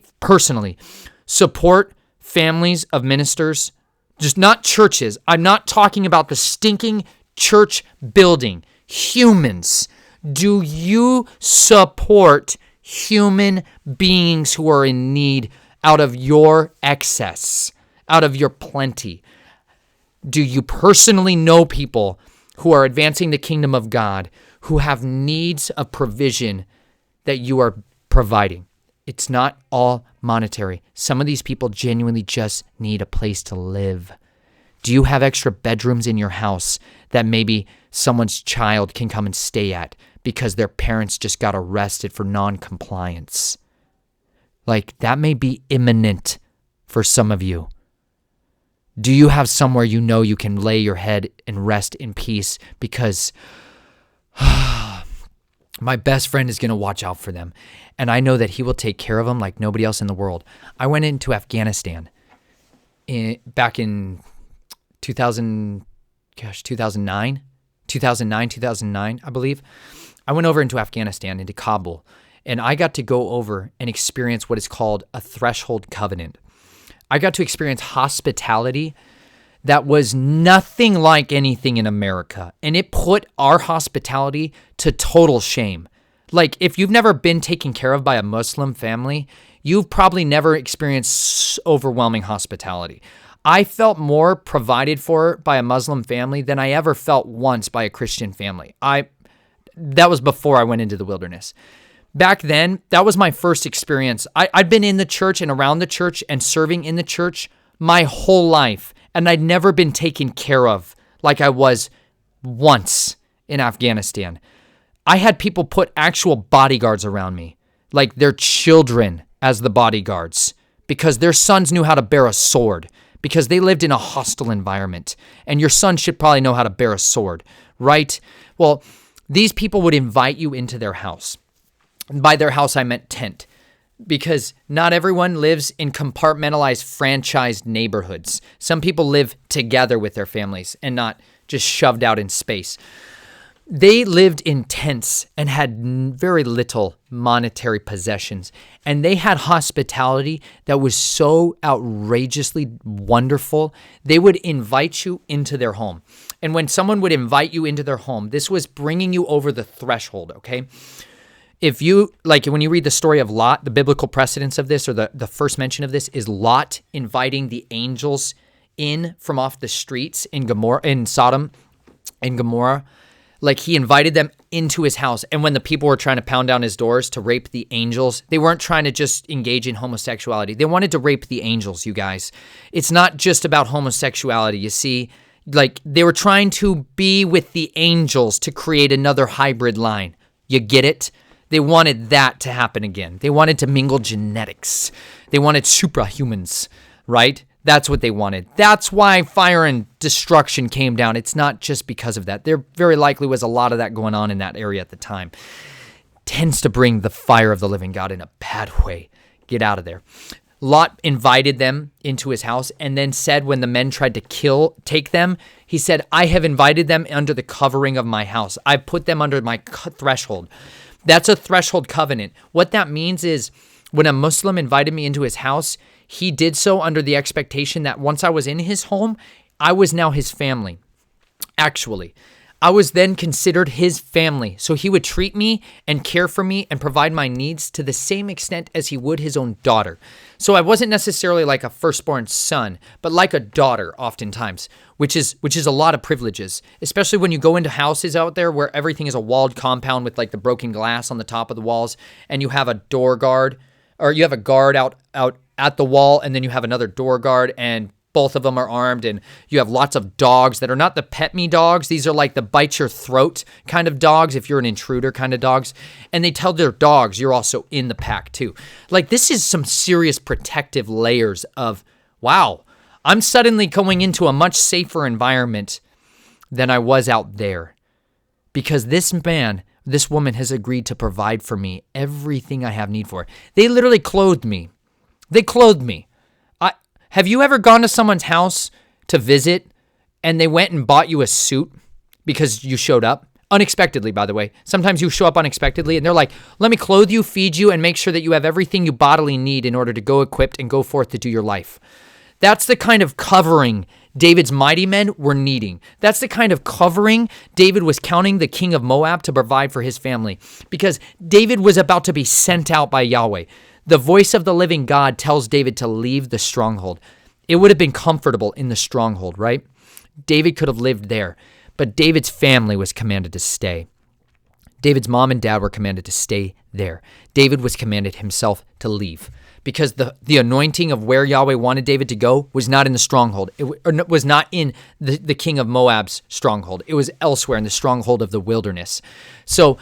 [SPEAKER 1] support families of ministers? Just not churches. I'm not talking about the stinking church building. Humans. Do you support human beings who are in need out of your excess, out of your plenty? Do you personally know people who are advancing the kingdom of God, who have needs of provision that you are providing. It's not all monetary. Some of these people genuinely just need a place to live. Do you have extra bedrooms in your house that maybe someone's child can come and stay at because their parents just got arrested for non-compliance? Like, that may be imminent for some of you. Do you have somewhere you know you can lay your head and rest in peace because my best friend is going to watch out for them, and I know that he will take care of them like nobody else in the world. I went into Afghanistan back in 2009, 2009, I believe. I went over into Afghanistan, into Kabul, and I got to go over and experience what is called a threshold covenant. I got to experience hospitality that was nothing like anything in America. And it put our hospitality to total shame. Like, if you've never been taken care of by a Muslim family, you've probably never experienced overwhelming hospitality. I felt more provided for by a Muslim family than I ever felt once by a Christian family. That was before I went into the wilderness. Back then, that was my first experience. I'd been in the church and around the church and serving in the church my whole life, and I'd never been taken care of like I was once in Afghanistan. I had people put actual bodyguards around me, like their children as the bodyguards, because their sons knew how to bear a sword, because they lived in a hostile environment, and your son should probably know how to bear a sword, right? Well, these people would invite you into their house. By their house, I meant tent, because not everyone lives in compartmentalized, franchised neighborhoods. Some people live together with their families and not just shoved out in space. They lived in tents and had very little monetary possessions, and they had hospitality that was so outrageously wonderful. They would invite you into their home. And when someone would invite you into their home, this was bringing you over the threshold, okay? If you, like when you read the story of Lot, the biblical precedence of this, or the first mention of this, is Lot inviting the angels in from off the streets in Sodom and Gomorrah. Like, he invited them into his house. And when the people were trying to pound down his doors to rape the angels, they weren't trying to just engage in homosexuality. They wanted to rape the angels, you guys. It's not just about homosexuality, you see. Like, they were trying to be with the angels to create another hybrid line. You get it? They wanted that to happen again. They wanted to mingle genetics. They wanted suprahumans, right? That's what they wanted. That's why fire and destruction came down. It's not just because of that. There very likely was a lot of that going on in that area at the time. Tends to bring the fire of the living God in a bad way. Get out of there. Lot invited them into his house and then said when the men tried to take them, he said, I have invited them under the covering of my house. I put them under my threshold. That's a threshold covenant. What that means is when a Muslim invited me into his house, he did so under the expectation that once I was in his home, I was now his family. Actually, I was then considered his family. So he would treat me and care for me and provide my needs to the same extent as he would his own daughter. So I wasn't necessarily like a firstborn son, but like a daughter oftentimes, which is a lot of privileges, especially when you go into houses out there where everything is a walled compound with like the broken glass on the top of the walls, and you have a door guard, or you have a guard out at the wall, and then you have another door guard, and both of them are armed, and you have lots of dogs that are not the pet me dogs. These are like the bite your throat kind of dogs, if you're an intruder kind of dogs. And they tell their dogs you're also in the pack too. Like, this is some serious protective layers of, wow, I'm suddenly going into a much safer environment than I was out there. Because this woman has agreed to provide for me everything I have need for. They literally clothed me. They clothed me. Have you ever gone to someone's house to visit and they went and bought you a suit because you showed up? Unexpectedly, by the way. Sometimes you show up unexpectedly and they're like, let me clothe you, feed you, and make sure that you have everything you bodily need in order to go equipped and go forth to do your life. That's the kind of covering David's mighty men were needing. That's the kind of covering David was counting the king of Moab to provide for his family, because David was about to be sent out by Yahweh. The voice of the living God tells David to leave the stronghold. It would have been comfortable in the stronghold, right? David could have lived there. but David's family was commanded to stay. David's mom and dad were commanded to stay there. David was commanded himself to leave because the anointing of where Yahweh wanted David to go was not in the stronghold. It was not in the king of Moab's stronghold. It was elsewhere in the stronghold of the wilderness. So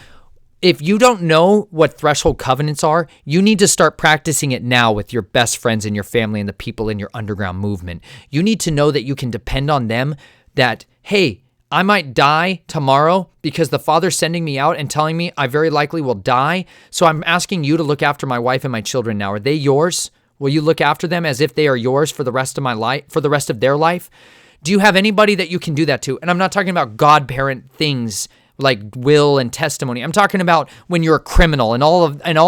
[SPEAKER 1] if you don't know what threshold covenants are, you need to start practicing it now with your best friends and your family and the people in your underground movement. You need to know that you can depend on them, that, hey, I might die tomorrow because the Father's sending me out and telling me I very likely will die. So I'm asking you to look after my wife and my children now. Are they yours? Will you look after them as if they are yours for the rest of my life, for the rest of their life? Do you have anybody that you can do that to? And I'm not talking about godparent things like will and testimony. I'm talking about when you're a criminal and all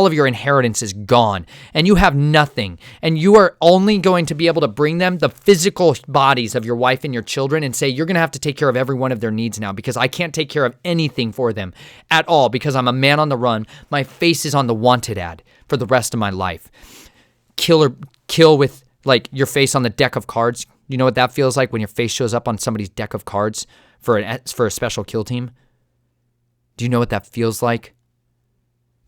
[SPEAKER 1] of your inheritance is gone and you have nothing, and you are only going to be able to bring them the physical bodies of your wife and your children and say, you're going to have to take care of every one of their needs now because I can't take care of anything for them at all because I'm a man on the run. My face is on the wanted ad for the rest of my life. Kill with like your face on the deck of cards. You know what that feels like when your face shows up on somebody's deck of cards for a special kill team? Do you know what that feels like?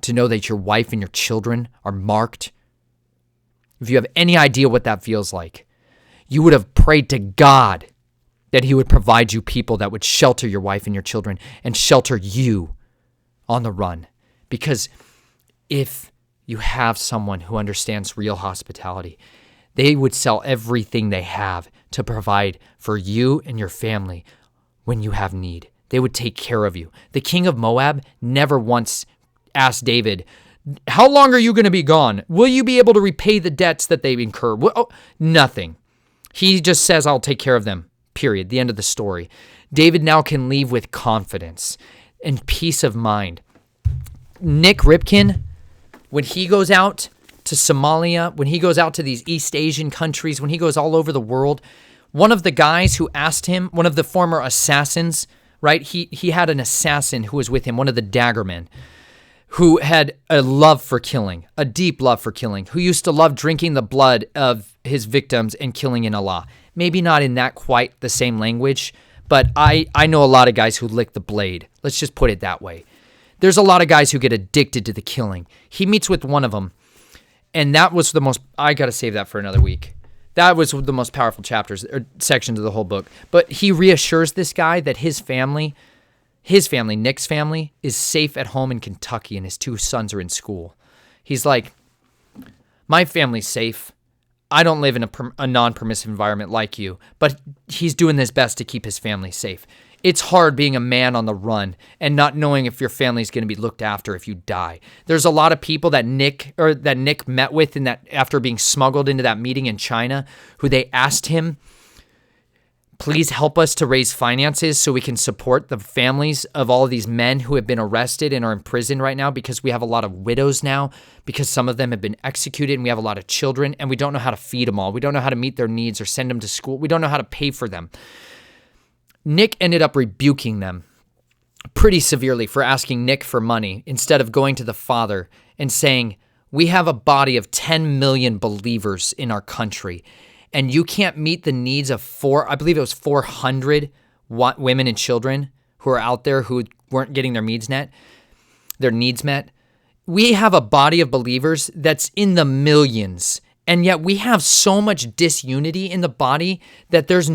[SPEAKER 1] To know that your wife and your children are marked? If you have any idea what that feels like, you would have prayed to God that he would provide you people that would shelter your wife and your children and shelter you on the run. Because if you have someone who understands real hospitality, they would sell everything they have to provide for you and your family when you have need. They would take care of you. The king of Moab never once asked David, how long are you going to be gone? Will you be able to repay the debts that they incur? Nothing. He just says, I'll take care of them, period. The end of the story. David now can leave with confidence and peace of mind. Nick Ripkin, when he goes out to Somalia, when he goes out to these East Asian countries, when he goes all over the world, one of the guys who asked him, one of the former assassins, right? He had an assassin who was with him, one of the daggermen, who had a love for killing, a deep love for killing, who used to love drinking the blood of his victims and killing in Allah. Maybe not in that quite the same language, but I know a lot of guys who lick the blade. Let's just put it that way. There's a lot of guys who get addicted to the killing. He meets with one of them, and that was the most, I got to save that for another week. That was the most powerful chapters or sections of the whole book. But he reassures this guy that his family, Nick's family, is safe at home in Kentucky and his two sons are in school. He's like, my family's safe. I don't live in a non-permissive environment like you, but he's doing his best to keep his family safe. It's hard being a man on the run and not knowing if your family's going to be looked after if you die. There's a lot of people that Nick met with in that after being smuggled into that meeting in China, who they asked him, please help us to raise finances so we can support the families of all of these men who have been arrested and are in prison right now, because we have a lot of widows now, because some of them have been executed, and we have a lot of children, and we don't know how to feed them all. We don't know how to meet their needs or send them to school. We don't know how to pay for them. Nick ended up rebuking them pretty severely for asking Nick for money instead of going to the Father and saying, we have a body of 10 million believers in our country, and you can't meet the needs of 400 women and children who are out there who weren't getting their needs met. We have a body of believers that's in the millions. And yet we have so much disunity in the body that there's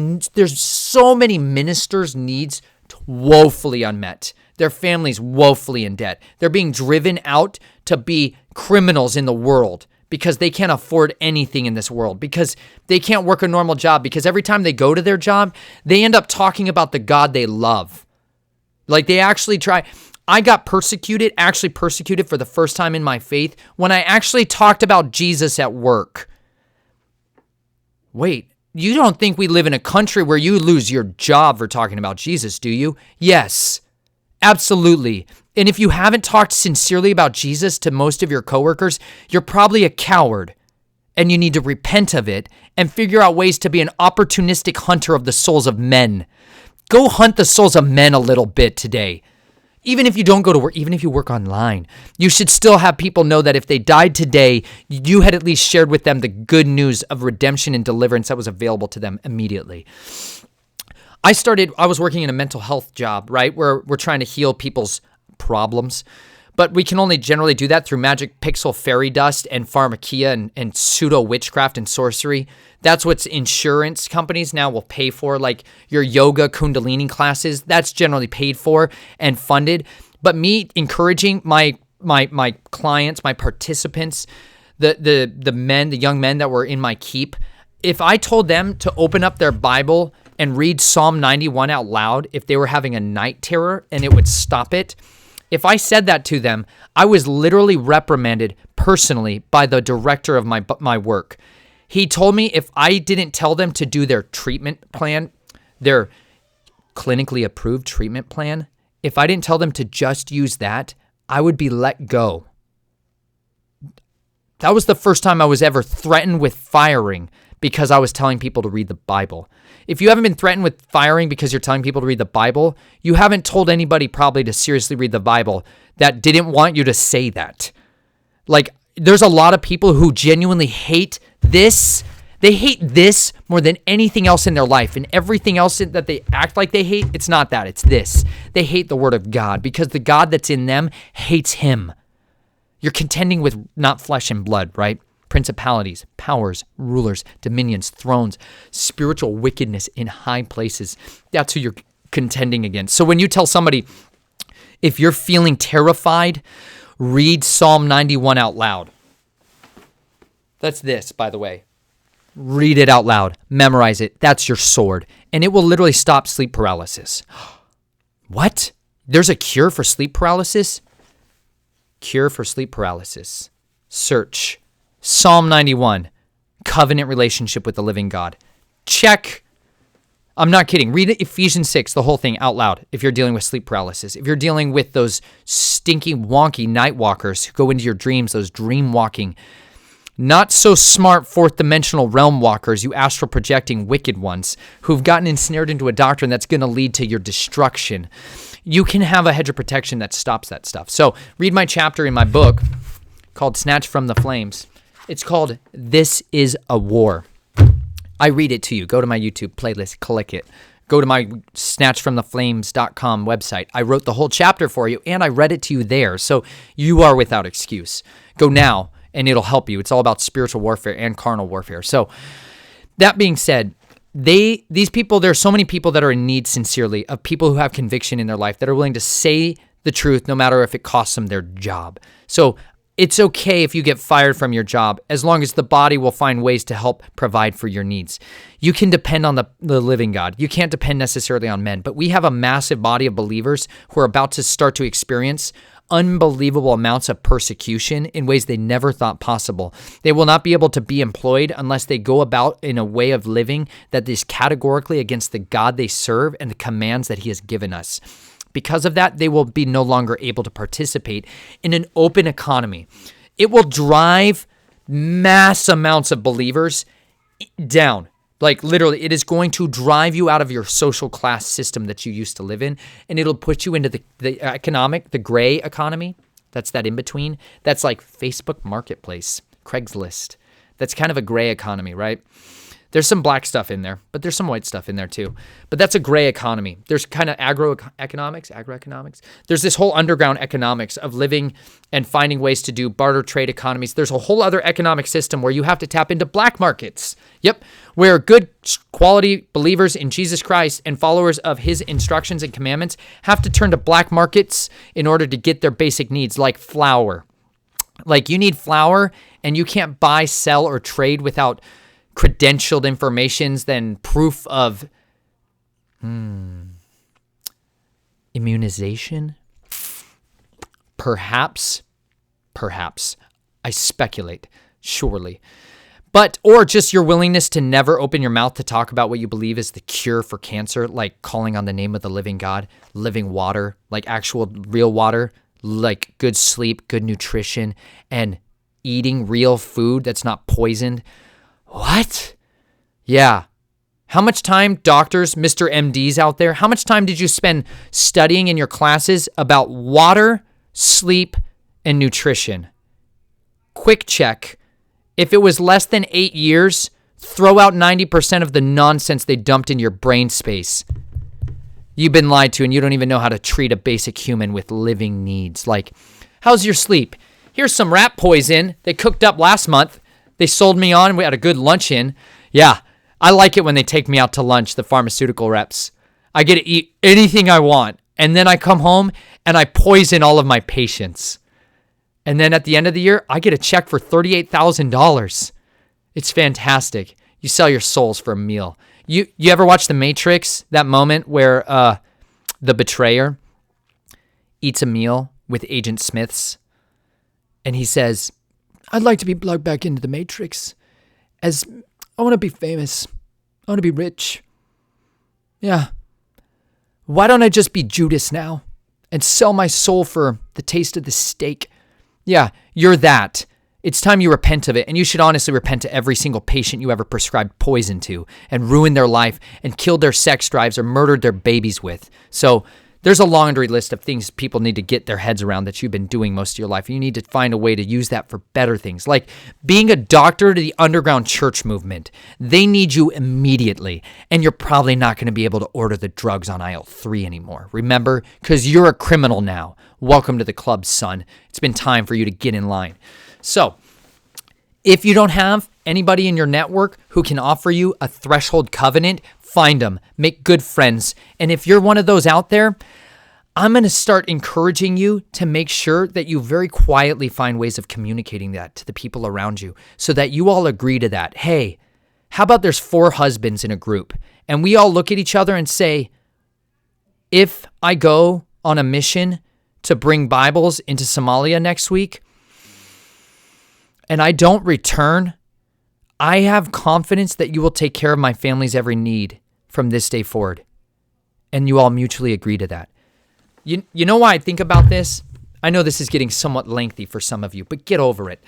[SPEAKER 1] so many ministers' needs woefully unmet. Their families woefully in debt. They're being driven out to be criminals in the world because they can't afford anything in this world, because they can't work a normal job, because every time they go to their job, they end up talking about the God they love. Like they actually try. I got persecuted for the first time in my faith when I actually talked about Jesus at work. Wait, you don't think we live in a country where you lose your job for talking about Jesus, do you? Yes, absolutely. And if you haven't talked sincerely about Jesus to most of your coworkers, you're probably a coward, and you need to repent of it and figure out ways to be an opportunistic hunter of the souls of men. Go hunt the souls of men a little bit today. Even if you don't go to work, even if you work online, you should still have people know that if they died today, you had at least shared with them the good news of redemption and deliverance that was available to them immediately. I was working in a mental health job, right? Where we're trying to heal people's problems. But we can only generally do that through magic pixel fairy dust and pharmakia and pseudo witchcraft and sorcery. That's what insurance companies now will pay for, like your yoga kundalini classes. That's generally paid for and funded. But me encouraging my clients, my participants, the young men that were in my keep, if I told them to open up their Bible and read Psalm 91 out loud if they were having a night terror and it would stop it, if I said that to them, I was literally reprimanded personally by the director of my work. He told me if I didn't tell them to do their treatment plan, their clinically approved treatment plan, if I didn't tell them to just use that, I would be let go. That was the first time I was ever threatened with firing because I was telling people to read the Bible. If you haven't been threatened with firing because you're telling people to read the Bible, you haven't told anybody probably to seriously read the Bible that didn't want you to say that. Like, there's a lot of people who genuinely hate this. They hate this more than anything else in their life, and everything else that they act like they hate, it's not that, it's this. They hate the Word of God because the God that's in them hates Him. You're contending with not flesh and blood, right? Principalities, powers, rulers, dominions, thrones, spiritual wickedness in high places. That's who you're contending against. So when you tell somebody, if you're feeling terrified, read Psalm 91 out loud. That's this, by the way. Read it out loud. Memorize it. That's your sword. And it will literally stop sleep paralysis. What? There's a cure for sleep paralysis? Cure for sleep paralysis. Search Psalm 91, covenant relationship with the living God. Check. I'm not kidding. Read Ephesians 6, the whole thing out loud if you're dealing with sleep paralysis. If you're dealing with those stinky, wonky night walkers who go into your dreams, those dream walking, not so smart fourth dimensional realm walkers, you astral projecting wicked ones who've gotten ensnared into a doctrine that's going to lead to your destruction. You can have a hedge of protection that stops that stuff. So read my chapter in my book called Snatched from the Flames. It's called This is a War. I read it to you. Go to my YouTube playlist, click it. Go to my snatchedfromtheflames.com website. I wrote the whole chapter for you, and I read it to you there, so you are without excuse. Go now, and it'll help you. It's all about spiritual warfare and carnal warfare. So that being said, these people, there are so many people that are in need sincerely of people who have conviction in their life that are willing to say the truth no matter if it costs them their job. So it's okay if you get fired from your job as long as the body will find ways to help provide for your needs. You can depend on the living God. You can't depend necessarily on men, but we have a massive body of believers who are about to start to experience unbelievable amounts of persecution in ways they never thought possible. They will not be able to be employed unless they go about in a way of living that is categorically against the God they serve and the commands that He has given us. Because of that, they will be no longer able to participate in an open economy. It will drive mass amounts of believers down. Like literally, it is going to drive you out of your social class system that you used to live in, and it'll put you into the gray economy. That's that in between. That's like Facebook Marketplace, Craigslist. That's kind of a gray economy, right? There's some black stuff in there, but there's some white stuff in there too. But that's a gray economy. There's kind of agroeconomics. There's this whole underground economics of living and finding ways to do barter trade economies. There's a whole other economic system where you have to tap into black markets. Yep, where good quality believers in Jesus Christ and followers of His instructions and commandments have to turn to black markets in order to get their basic needs, like flour. Like you need flour, and you can't buy, sell, or trade without credentialed informations, then proof of immunization. Perhaps, I speculate, surely. But, or just your willingness to never open your mouth to talk about what you believe is the cure for cancer, like calling on the name of the living God, living water, like actual real water, like good sleep, good nutrition, and eating real food that's not poisoned. What? Yeah. How much time, doctors, Mr. MDs out there, how much time did you spend studying in your classes about water, sleep, and nutrition? Quick check. If it was less than 8 years, throw out 90% of the nonsense they dumped in your brain space. You've been lied to and you don't even know how to treat a basic human with living needs. Like, how's your sleep? Here's some rat poison they cooked up last month. They sold me on. We had a good lunch in. Yeah, I like it when they take me out to lunch, the pharmaceutical reps. I get to eat anything I want. And then I come home and I poison all of my patients. And then at the end of the year, I get a check for $38,000. It's fantastic. You sell your souls for a meal. You ever watch The Matrix? That moment where the betrayer eats a meal with Agent Smith's, and he says, "I'd like to be plugged back into the Matrix, as I want to be famous. I want to be rich. Yeah. Why don't I just be Judas now and sell my soul for the taste of the steak?" Yeah, you're that. It's time you repent of it, and you should honestly repent to every single patient you ever prescribed poison to and ruined their life and killed their sex drives or murdered their babies with. So there's a laundry list of things people need to get their heads around that you've been doing most of your life. You need to find a way to use that for better things, like being a doctor to the underground church movement. They need you immediately, and you're probably not going to be able to order the drugs on aisle 3 anymore. Remember? Because you're a criminal now. Welcome to the club, son. It's been time for you to get in line. So, if you don't have anybody in your network who can offer you a threshold covenant, find them. Make good friends. And if you're one of those out there, I'm going to start encouraging you to make sure that you very quietly find ways of communicating that to the people around you so that you all agree to that. Hey, how about there's 4 husbands in a group and we all look at each other and say, if I go on a mission to bring Bibles into Somalia next week and I don't return, I have confidence that you will take care of my family's every need from this day forward. And you all mutually agree to that. You know why I think about this? I know this is getting somewhat lengthy for some of you, but get over it.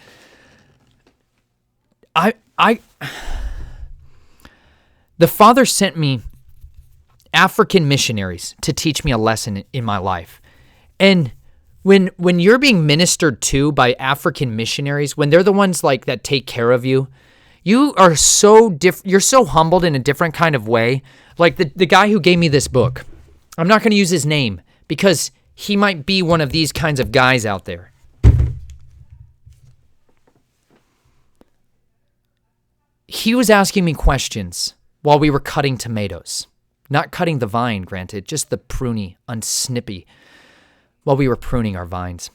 [SPEAKER 1] The Father sent me African missionaries to teach me a lesson in my life. And when you're being ministered to by African missionaries, when they're the ones like that take care of you, you are so you're so humbled in a different kind of way. Like the guy who gave me this book. I'm not going to use his name because he might be one of these kinds of guys out there. He was asking me questions while we were cutting tomatoes. Not cutting the vine, granted, just the pruny, unsnippy, while we were pruning our vines.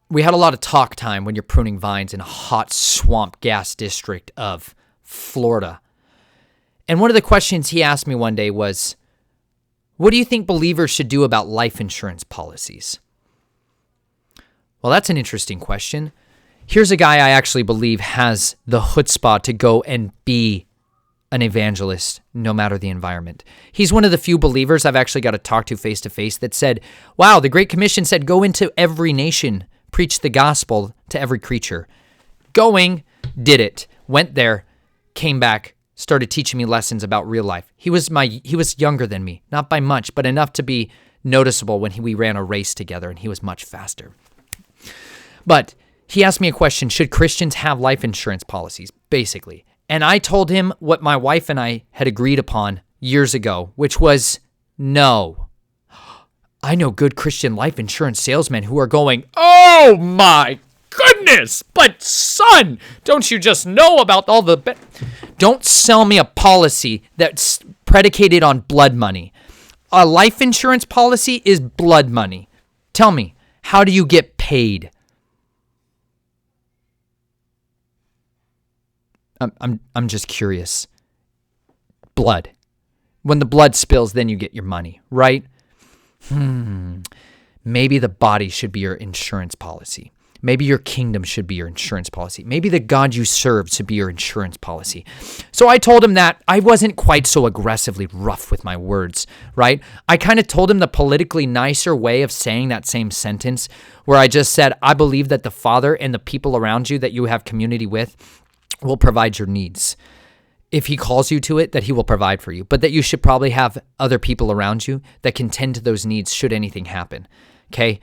[SPEAKER 1] We had a lot of talk time when you're pruning vines in a hot swamp gas district of Florida. And one of the questions he asked me one day was, what do you think believers should do about life insurance policies? Well, that's an interesting question. Here's a guy I actually believe has the chutzpah to go and be an evangelist, no matter the environment. He's one of the few believers I've actually got to talk to face that said, wow, the Great Commission said, go into every nation, preach the gospel to every creature. Going, did it, went there, came back, started teaching me lessons about real life. He was younger than me, not by much, but enough to be noticeable when we ran a race together, and he was much faster. But he asked me a question, should Christians have life insurance policies, basically? And I told him what my wife and I had agreed upon years ago, which was no. I know good Christian life insurance salesmen who are going, oh my goodness, but son, don't you just know about all the... Don't sell me a policy that's predicated on blood money. A life insurance policy is blood money. Tell me, how do you get paid? I'm just curious. Blood. When the blood spills, then you get your money, right? Maybe the body should be your insurance policy. Maybe your kingdom should be your insurance policy. Maybe the God you serve should be your insurance policy. So I told him that I wasn't quite so aggressively rough with my words, right? I kind of told him the politically nicer way of saying that same sentence, where I just said, I believe that the Father and the people around you that you have community with will provide your needs. If he calls you to it, that he will provide for you, but that you should probably have other people around you that can tend to those needs should anything happen, okay?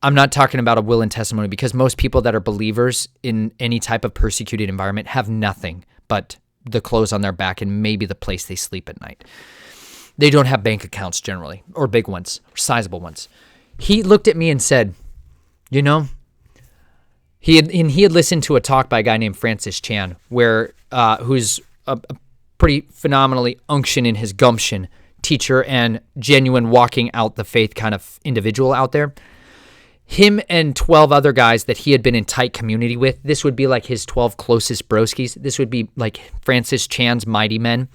[SPEAKER 1] I'm not talking about a will and testimony, because most people that are believers in any type of persecuted environment have nothing but the clothes on their back and maybe the place they sleep at night. They don't have bank accounts generally, or big ones, or sizable ones. He looked at me and said, you know, he had listened to a talk by a guy named Francis Chan, who's a pretty phenomenally unction in his gumption teacher and genuine walking out the faith kind of individual out there. Him and 12 other guys that he had been in tight community with, this would be like his 12 closest broskies. This would be like Francis Chan's mighty men.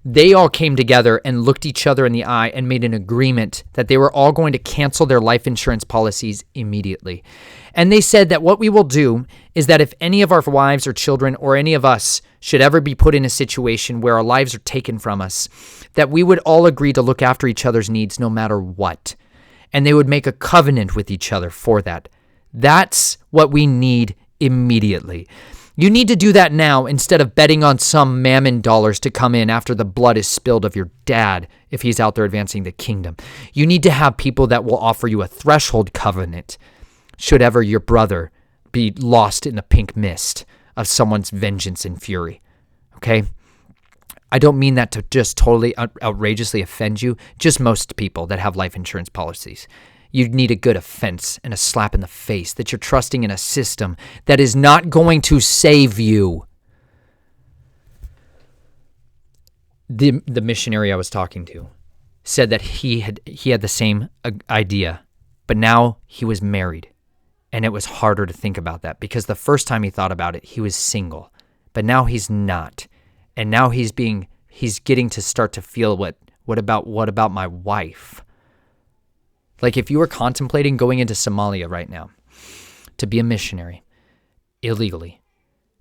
[SPEAKER 1] They all came together and looked each other in the eye and made an agreement that they were all going to cancel their life insurance policies immediately. And they said that what we will do is that if any of our wives or children or any of us should ever be put in a situation where our lives are taken from us, that we would all agree to look after each other's needs no matter what. And they would make a covenant with each other for that. That's what we need immediately. You need to do that now instead of betting on some mammon dollars to come in after the blood is spilled of your dad if he's out there advancing the kingdom. You need to have people that will offer you a threshold covenant should ever your brother be lost in the pink mist of someone's vengeance and fury. Okay? I don't mean that to just totally outrageously offend you, just most people that have life insurance policies. You need a good offense and a slap in the face that you're trusting in a system that is not going to save you. The missionary I was talking to said that he had the same idea, but now he was married, and it was harder to think about that because the first time he thought about it, he was single, but now he's not, and now he's getting to start to feel what about my wife? Like if you were contemplating going into Somalia right now to be a missionary illegally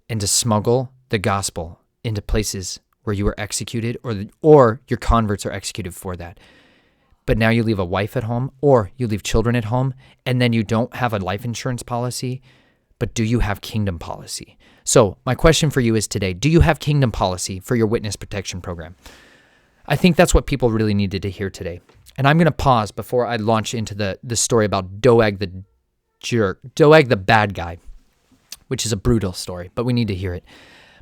[SPEAKER 1] and to smuggle the gospel into places where you were executed or your converts are executed for that. But now you leave a wife at home or you leave children at home and then you don't have a life insurance policy, but do you have kingdom policy? So my question for you is today, do you have kingdom policy for your witness protection program? I think that's what people really needed to hear today. And I'm going to pause before I launch into the story about Doeg the jerk, Doeg the bad guy, which is a brutal story, but we need to hear it.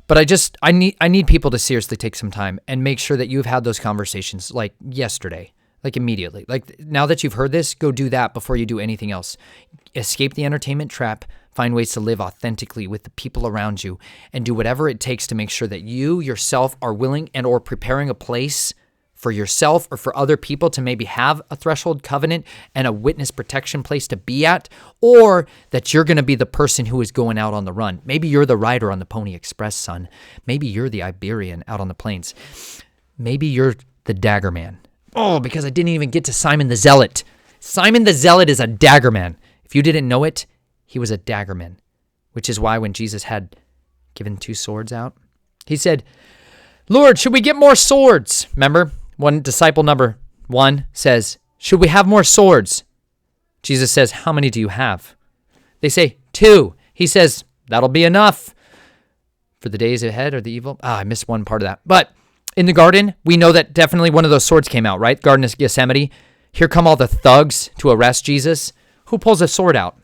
[SPEAKER 1] But I need people to seriously take some time and make sure that you've had those conversations like yesterday, like immediately. Like now that you've heard this, go do that before you do anything else. Escape the entertainment trap, find ways to live authentically with the people around you, and do whatever it takes to make sure that you yourself are willing and or preparing a place for yourself or for other people to maybe have a threshold covenant and a witness protection place to be at, or that you're going to be the person who is going out on the run. Maybe you're the rider on the Pony Express, son. Maybe you're the Iberian out on the plains. Maybe you're the dagger man. Oh, because I didn't even get to Simon the Zealot. Simon the Zealot is a dagger man. If you didn't know it, he was a dagger man, which is why when Jesus had given 2 swords out, he said, Lord, should we get more swords? Remember? One disciple number 1 says, should we have more swords? Jesus says, how many do you have? They say, 2. He says, that'll be enough for the days ahead or the evil. I missed one part of that. But in the garden, we know that definitely one of those swords came out, right? Garden of Gethsemane. Here come all the thugs to arrest Jesus. Who pulls a sword out?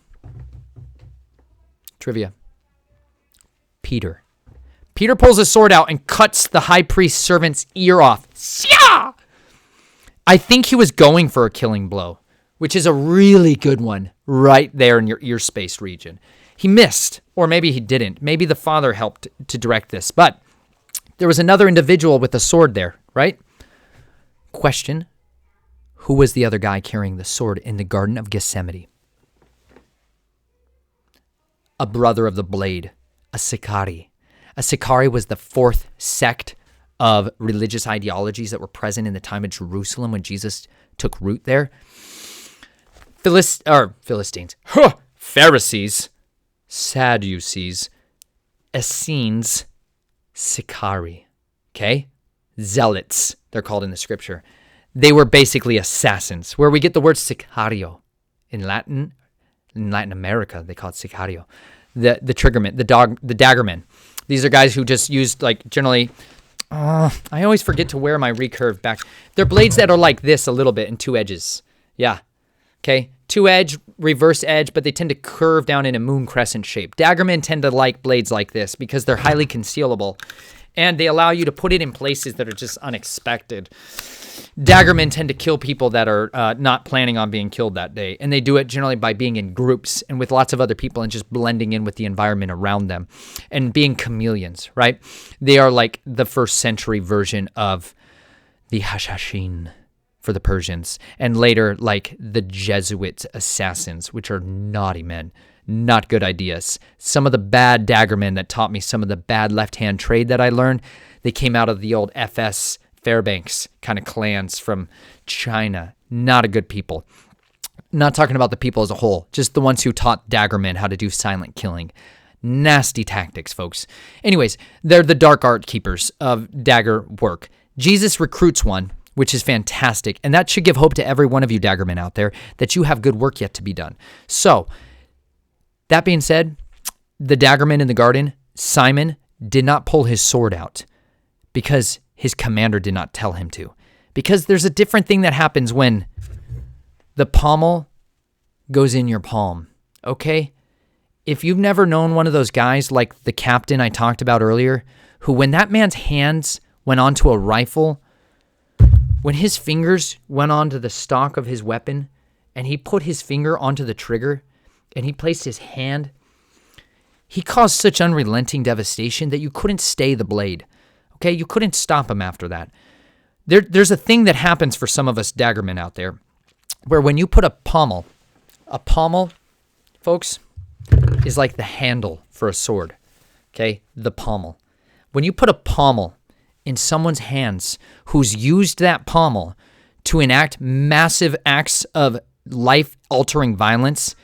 [SPEAKER 1] Trivia. Peter. Peter pulls his sword out and cuts the high priest's servant's ear off. Syah! I think he was going for a killing blow, which is a really good one right there in your ear space region. He missed, or maybe he didn't. Maybe the Father helped to direct this, but there was another individual with a sword there, right? Question, who was the other guy carrying the sword in the Garden of Gethsemane? A brother of the blade, a Sicarii. A Sicarii was the 4th sect of religious ideologies that were present in the time of Jerusalem when Jesus took root there. Philistines, Pharisees, Sadducees, Essenes, Sicarii, okay? Zealots, they're called in the scripture. They were basically assassins, where we get the word sicario. In Latin America, they call it sicario. The triggerman, the daggermen. These are guys who just used, like, generally, I always forget to wear my recurve back. They're blades that are like this a little bit and 2 edges. Yeah. Okay. 2 edge, reverse edge, but they tend to curve down in a moon crescent shape. Daggermen tend to like blades like this because they're highly concealable and they allow you to put it in places that are just unexpected. Daggermen tend to kill people that are not planning on being killed that day, and they do it generally by being in groups and with lots of other people and just blending in with the environment around them and being chameleons, right? They are like the first century version of the Hashashin for the Persians, and later like the Jesuit assassins, which are naughty men. Not good ideas. Some of the bad daggermen that taught me some of the bad left-hand trade that I learned, they came out of the old FS Fairbanks kind of clans from China. Not a good people. Not talking about the people as a whole, just the ones who taught daggermen how to do silent killing. Nasty tactics, folks. Anyways, they're the dark art keepers of dagger work. Jesus recruits one, which is fantastic, and that should give hope to every one of you daggermen out there that you have good work yet to be done. So, that being said, the daggerman in the garden, Simon, did not pull his sword out because his commander did not tell him to. Because there's a different thing that happens when the pommel goes in your palm, okay? If you've never known one of those guys like the captain I talked about earlier, who when that man's hands went onto a rifle, when his fingers went onto the stock of his weapon and he put his finger onto the trigger, and he placed his hand, he caused such unrelenting devastation that you couldn't stay the blade. Okay, you couldn't stop him after that. There's a thing that happens for some of us daggermen out there, where when you put a pommel, folks, is like the handle for a sword. Okay, the pommel. When you put a pommel in someone's hands who's used that pommel to enact massive acts of life-altering violence,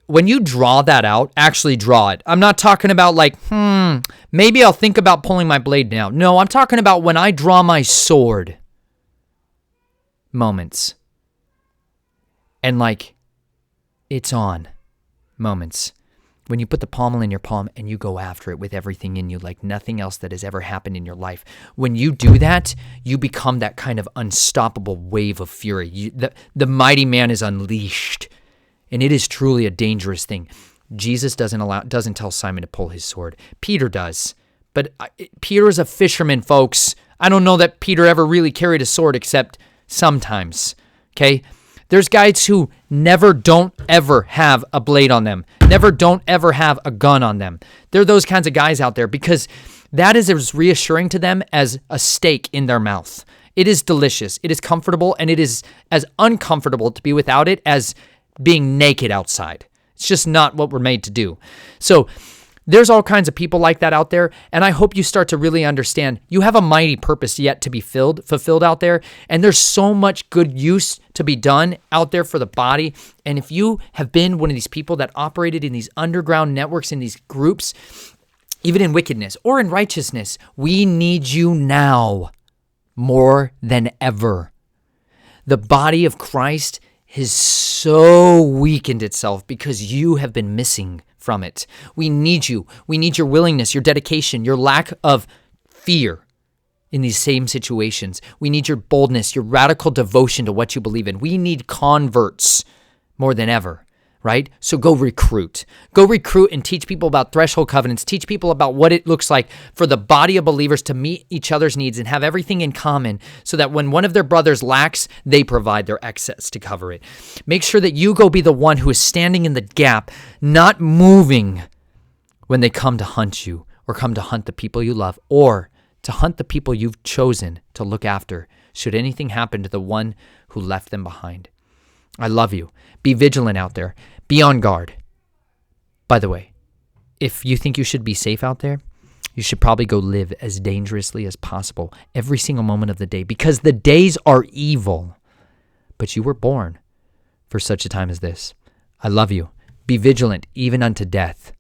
[SPEAKER 1] when you draw that out, actually draw it. I'm not talking about like, maybe I'll think about pulling my blade down. No, I'm talking about when I draw my sword moments. And like, it's on moments. When you put the pommel in your palm and you go after it with everything in you like nothing else that has ever happened in your life. When you do that, you become that kind of unstoppable wave of fury. The mighty man is unleashed. And it is truly a dangerous thing. Jesus doesn't tell Simon to pull his sword. Peter does. But Peter is a fisherman, folks. I don't know that Peter ever really carried a sword except sometimes. Okay? There's guys who don't ever have a blade on them. Don't ever have a gun on them. There are those kinds of guys out there because that is as reassuring to them as a steak in their mouth. It is delicious. It is comfortable, and it is as uncomfortable to be without it as being naked outside. It's just not what we're made to do. So there's all kinds of people like that out there, and I hope you start to really understand you have a mighty purpose yet to be fulfilled out there, and there's so much good use to be done out there for the body. And if you have been one of these people that operated in these underground networks, in these groups, even in wickedness or in righteousness, we need you now more than ever. The body of Christ has so weakened itself because you have been missing from it. We need you. We need your willingness, your dedication, your lack of fear in these same situations. We need your boldness, your radical devotion to what you believe in. We need converts more than ever, right? So go recruit. Go recruit and teach people about threshold covenants. Teach people about what it looks like for the body of believers to meet each other's needs and have everything in common so that when one of their brothers lacks, they provide their excess to cover it. Make sure that you go be the one who is standing in the gap, not moving when they come to hunt you or come to hunt the people you love or to hunt the people you've chosen to look after should anything happen to the one who left them behind. I love you. Be vigilant out there. Be on guard. By the way, if you think you should be safe out there, you should probably go live as dangerously as possible every single moment of the day because the days are evil. But you were born for such a time as this. I love you. Be vigilant even unto death.